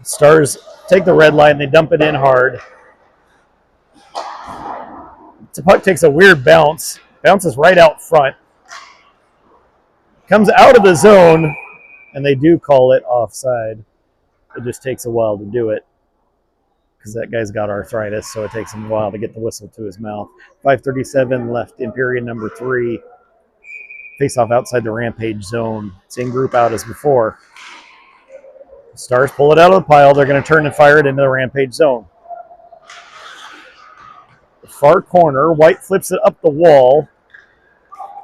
Stars take the red line, they dump it in hard. The puck takes a weird bounce, bounces right out front. Comes out of the zone, and they do call it offside. It just takes a while to do it because that guy's got arthritis, so it takes him a while to get the whistle to his mouth. 5:37 left in period number 3. Face off outside the Rampage zone. Same group out as before. Stars pull it out of the pile. They're going to turn and fire it into the Rampage zone. The far corner. White flips it up the wall.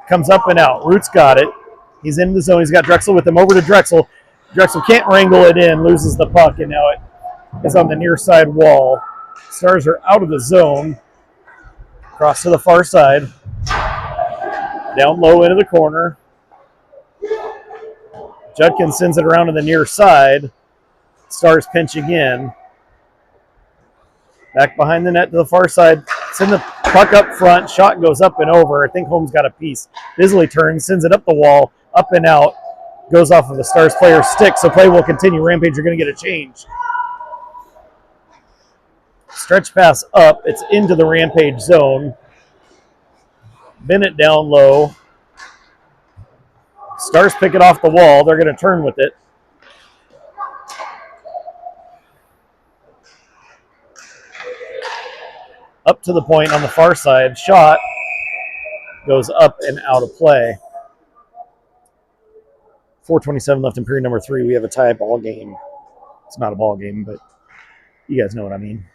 Comes up and out. Root's got it. He's in the zone. He's got Drexel with him. Over to Drexel. Drexel can't wrangle it in. Loses the puck, and now it is on the near side wall. Stars are out of the zone. Cross to the far side. Down low into the corner. Judkins sends it around to the near side. Stars pinch again. Back behind the net to the far side. Send the puck up front. Shot goes up and over. I think Holmes got a piece. Bisley turns, sends it up the wall, up and out. Goes off of the Stars player's stick, so play will continue. Rampage are going to get a change. Stretch pass up. It's into the Rampage zone. Bennett down low. Stars pick it off the wall. They're going to turn with it. Up to the point on the far side. Shot goes up and out of play. 4:27 left in period number 3. We have a tie ball game. It's not a ball game, but you guys know what I mean.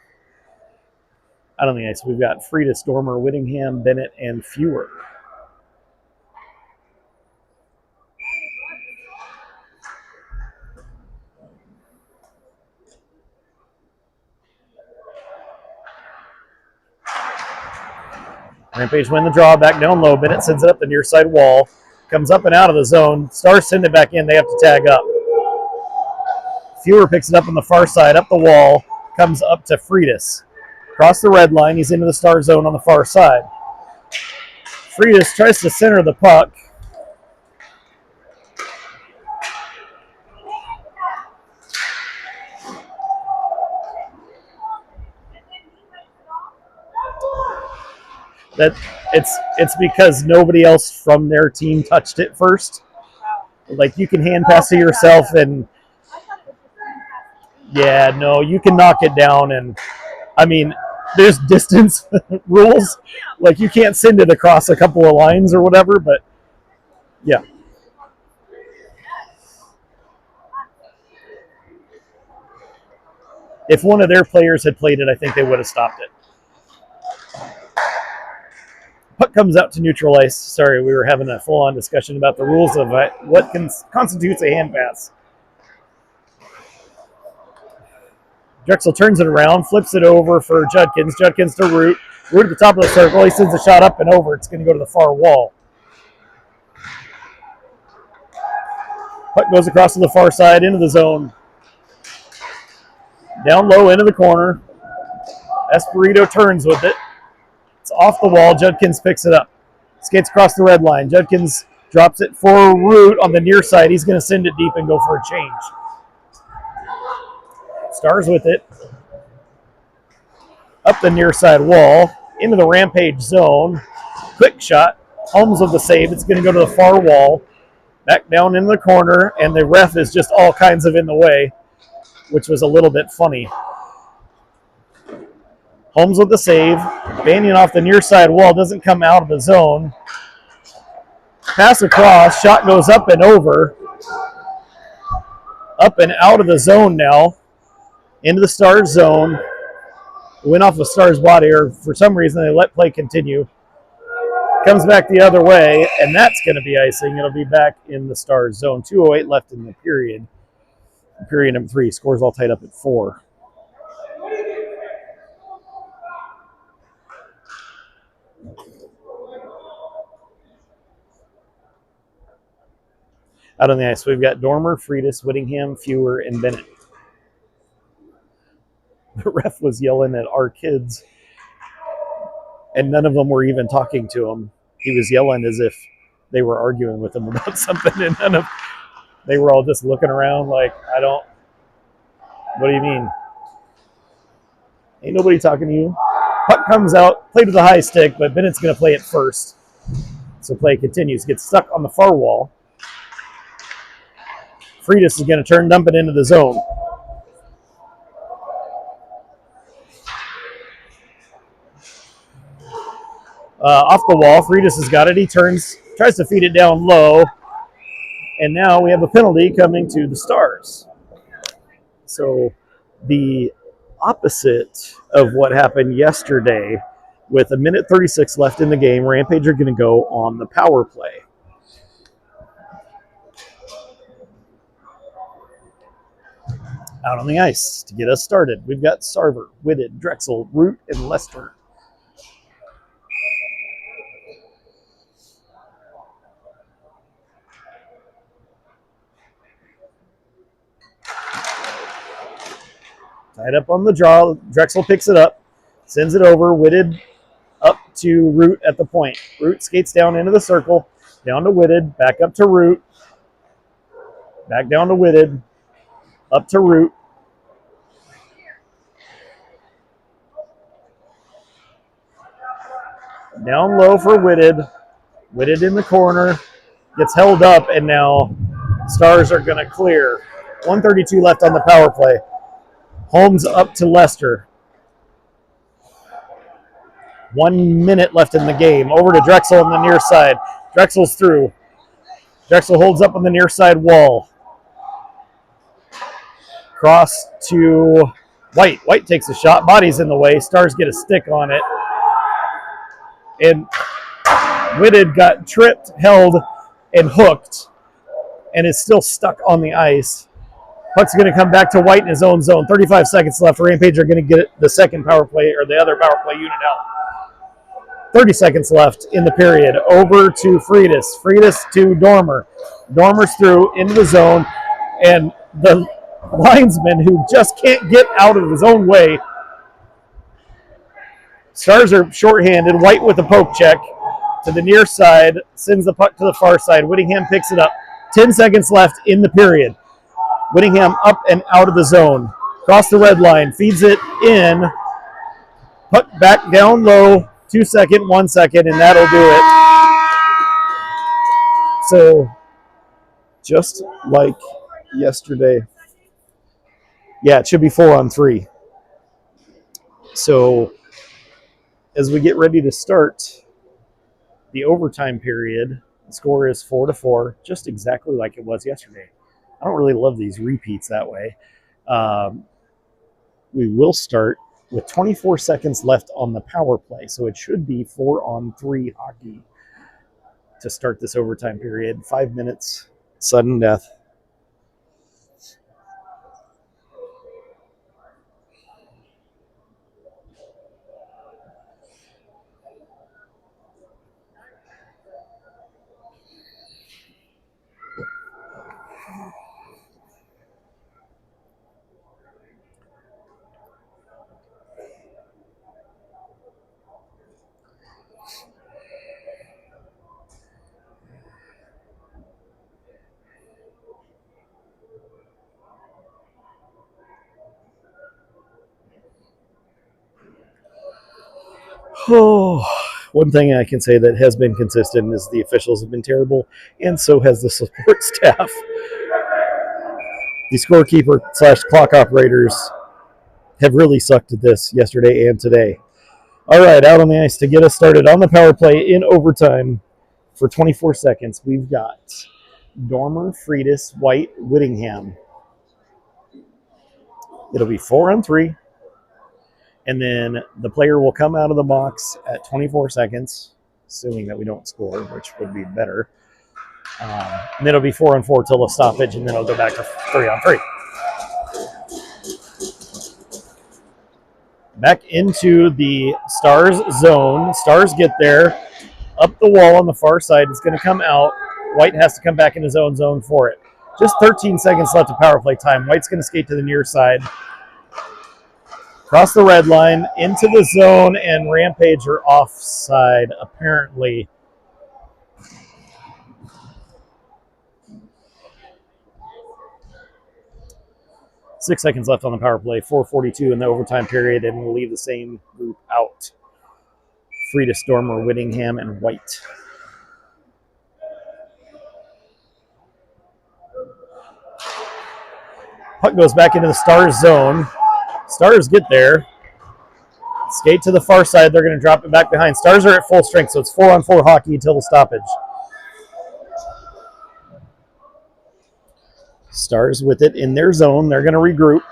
Out on the ice, we've got Frieda, Stormer, Whittingham, Bennett, and Fewer. Rampage win the draw, back down low. Bennett sends it up the near side wall. Comes up and out of the zone. Stars send it back in. They have to tag up. Fewer picks it up on the far side, up the wall. Comes up to Freitas. Across the red line. He's into the Star zone on the far side. Freitas tries to center the puck. It's because nobody else from their team touched it first. Like, you can hand pass to yourself, and you can knock it down. And I mean, there's distance rules. Like, you can't send it across a couple of lines or whatever, but yeah. If one of their players had played it, I think they would have stopped it. Puck comes out to neutral ice. Sorry, we were having a full-on discussion about the rules of what constitutes a hand pass. Drexel turns it around, flips it over for Judkins. Judkins to Root. Root at the top of the circle. He sends a shot up and over. It's going to go to the far wall. Puck goes across to the far side, into the zone. Down low, into the corner. Espirito turns with it. It's off the wall. Judkins picks it up. Skates across the red line. Judkins drops it for Root on the near side. He's going to send it deep and go for a change. Stars with it. Up the near side wall. Into the Rampage zone. Quick shot. Holmes with the save. It's going to go to the far wall. Back down in the corner. And the ref is just all kinds of in the way, which was a little bit funny. Holmes with the save. Banyan off the near side wall. Doesn't come out of the zone. Pass across. Shot goes up and over. Up and out of the zone now. Into the Stars zone. Went off the Stars body, or for some reason they let play continue. Comes back the other way, and that's going to be icing. It'll be back in the Stars zone. 2:08 left in the period. Period number 3. Scores all tied up at 4. Out on the ice, we've got Dormer, Friedis, Whittingham, Fewer, and Bennett. The ref was yelling at our kids, and none of them were even talking to him. He was yelling as if they were arguing with him about something, and they were all just looking around like, what do you mean? Ain't nobody talking to you. Puck comes out, played with a high stick, but Bennett's going to play it first. So play continues. Gets stuck on the far wall. Friedis is going to turn, dump it into the zone. Off the wall, Friedis has got it. He turns, tries to feed it down low. And now we have a penalty coming to the Stars. So the opposite of what happened yesterday, with a minute 36 left in the game, Rampage are going to go on the power play. Out on the ice to get us started, we've got Sarver, Whitted, Drexel, Root, and Lester. Tied up on the draw. Drexel picks it up, sends it over. Whitted up to Root at the point. Root skates down into the circle, down to Whitted, back up to Root, back down to Whitted, up to Root. Down low for Whitted. Whitted in the corner, gets held up, and now Stars are going to clear. 1:32 left on the power play. Holmes up to Lester. 1 minute left in the game. Over to Drexel on the near side. Drexel's through. Drexel holds up on the near side wall. Cross to White. White takes a shot. Body's in the way. Stars get a stick on it. And Whitted got tripped, held, and hooked, and is still stuck on the ice. Puck's going to come back to White in his own zone. 35 seconds left. Rampage are going to get the second power play, or the other power play unit out. 30 seconds left in the period. Over to Friedis. Friedis to Dormer. Dormer's through into the zone, and the linesman, who just can't get out of his own way. Stars are shorthanded. White with a poke check to the near side. Sends the puck to the far side. Whittingham picks it up. 10 seconds left in the period. Whittingham up and out of the zone. Cross the red line. Feeds it in. Puck back down low. 2 second, 1 second, and that'll do it. So, just like yesterday. Yeah, it should be 4-on-3. So, as we get ready to start the overtime period, the score is 4-4, just exactly like it was yesterday. I don't really love these repeats that way. We will start with 24 seconds left on the power play, so it should be 4-on-3 hockey to start this overtime period. 5 minutes, sudden death. Oh, one thing I can say that has been consistent is the officials have been terrible, and so has the support staff. The scorekeeper / clock operators have really sucked at this yesterday and today. All right, out on the ice to get us started on the power play in overtime for 24 seconds. We've got Dormer, Friedis, White, Whittingham. It'll be 4-on-3. And then the player will come out of the box at 24 seconds, assuming that we don't score, which would be better. And then it'll be 4-on-4 till the stoppage, and then it'll go back to 3-on-3. Back into the Stars zone. Stars get there. Up the wall on the far side. It's going to come out. White has to come back in his own zone for it. Just 13 seconds left of power play time. White's going to skate to the near side. Cross the red line, into the zone, and Rampage are offside, apparently. Six seconds left on the power play, 4:42 in the overtime period, and we'll leave the same group out. Free to Stormer, Whittingham, and White. Puck goes back into the Stars zone. Stars get there. Skate to the far side. They're going to drop it back behind. Stars are at full strength, so it's 4-on-4 hockey until the stoppage. Stars with it in their zone. They're going to regroup.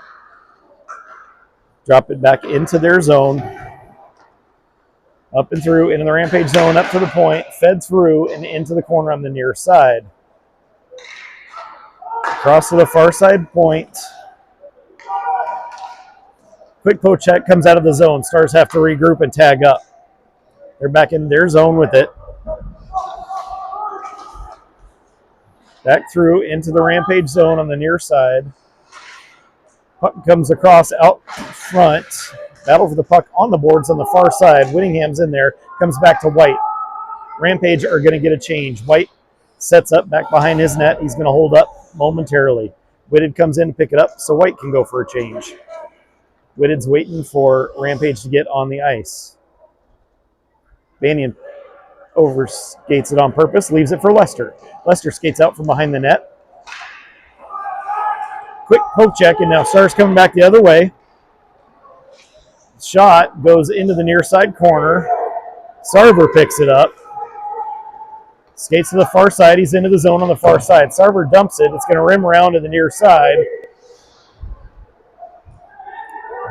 Drop it back into their zone. Up and through, into the Rampage zone, up to the point, fed through, and into the corner on the near side. Cross to the far side point. Quick poke check comes out of the zone. Stars have to regroup and tag up. They're back in their zone with it. Back through into the Rampage zone on the near side. Puck comes across out front. Battle for the puck on the boards on the far side. Whittingham's in there. Comes back to White. Rampage are going to get a change. White sets up back behind his net. He's going to hold up momentarily. Whitted comes in to pick it up so White can go for a change. Whitted's waiting for Rampage to get on the ice. Banyan overskates it on purpose, leaves it for Lester. Lester skates out from behind the net. Quick poke check, and now Stars coming back the other way. Shot goes into the near side corner. Sarver picks it up. Skates to the far side. He's into the zone on the far side. Sarver dumps it. It's going to rim around to the near side.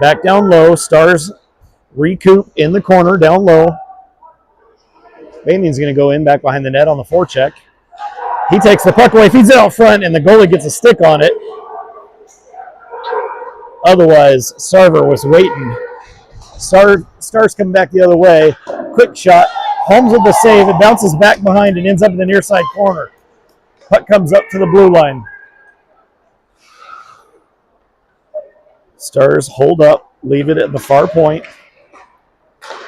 Back down low. Stars recoup in the corner down low. Banyan's going to go in back behind the net on the forecheck. He takes the puck away, feeds it out front, and the goalie gets a stick on it. Otherwise, Sarver was waiting. Stars coming back the other way. Quick shot. Holmes with the save. It bounces back behind and ends up in the near side corner. Puck comes up to the blue line. Stars hold up, leave it at the far point.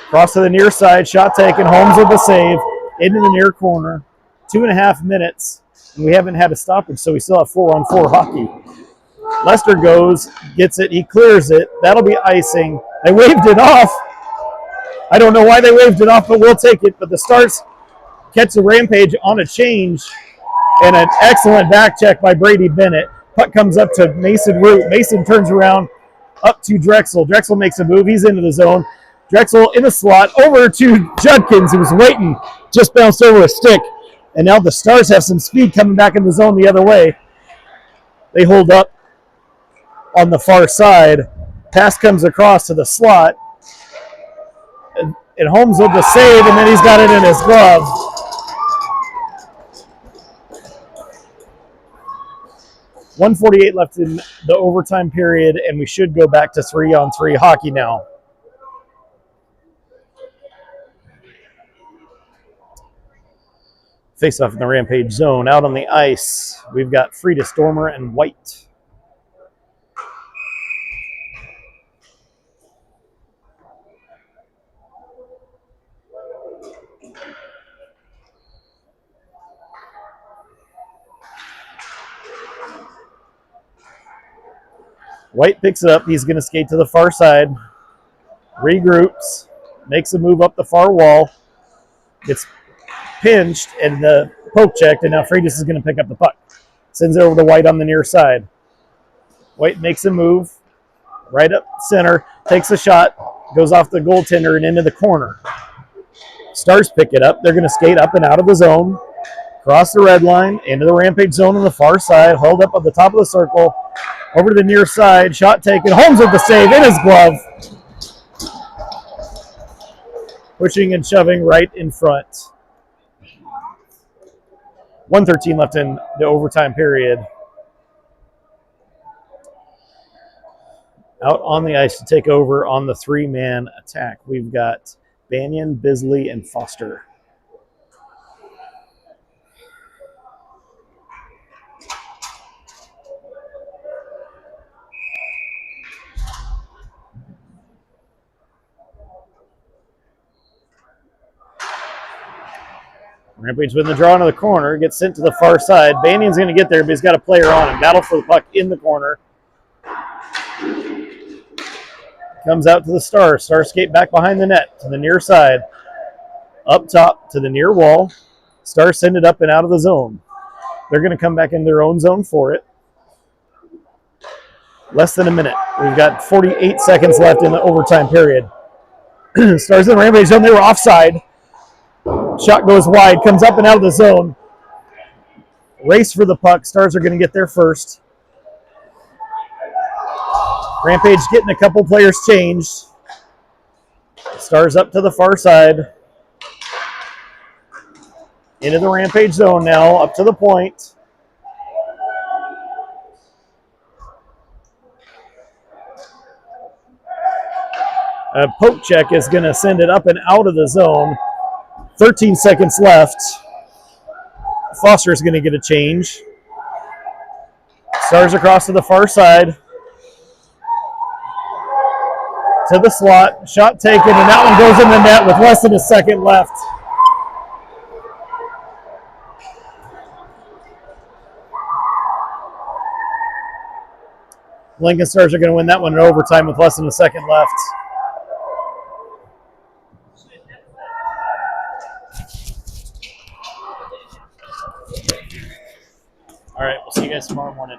Cross to the near side, shot taken. Holmes with the save into the near corner. 2.5 minutes, and we haven't had a stoppage, so we still have 4-on-4 hockey. Lester goes, gets it, he clears it. That'll be icing. They waved it off. I don't know why they waved it off, but we'll take it. But the Stars catch the Rampage on a change, and an excellent back check by Brady Bennett. Puck comes up to Mason Root. Mason turns around up to Drexel. Drexel makes a move. He's into the zone. Drexel in the slot over to Judkins, who was waiting. Just bounced over a stick. And now the Stars have some speed coming back in the zone the other way. They hold up on the far side. Pass comes across to the slot. And Holmes with the save, and then he's got it in his glove. .148 left in the overtime period, and we should go back to 3-on-3 hockey now. Face off in the Rampage zone. Out on the ice, we've got Frida Stormer and White. White picks it up. He's going to skate to the far side. Regroups. Makes a move up the far wall. Gets pinched and the poke checked, and now Freitas is going to pick up the puck. Sends it over to White on the near side. White makes a move right up center, takes a shot, goes off the goaltender and into the corner. Stars pick it up. They're going to skate up and out of the zone, cross the red line, into the Rampage zone on the far side, hold up at the top of the circle, over to the near side, shot taken. Holmes with the save in his glove. Pushing and shoving right in front. 1:13 left in the overtime period. Out on the ice to take over on the three-man attack, we've got Banyan, Bisley, and Foster. Rampage with the draw into the corner, gets sent to the far side. Banyan's going to get there, but he's got a player on him. Battle for the puck in the corner. Comes out to the Stars. Stars skate back behind the net to the near side. Up top to the near wall. Stars send it up and out of the zone. They're going to come back in their own zone for it. Less than a minute. We've got 48 seconds left in the overtime period. Stars in the Rampage zone. They were offside. Shot goes wide. Comes up and out of the zone. Race for the puck. Stars are going to get there first. Rampage getting a couple players changed. Stars up to the far side. Into the Rampage zone now, up to the point. A poke check is going to send it up and out of the zone. 13 seconds left. Foster is going to get a change. Stars across to the far side. To the slot. Shot taken, and that one goes in the net with less than a second left. Lincoln Stars are going to win that one in overtime with less than a second left. All right, we'll see you guys tomorrow morning.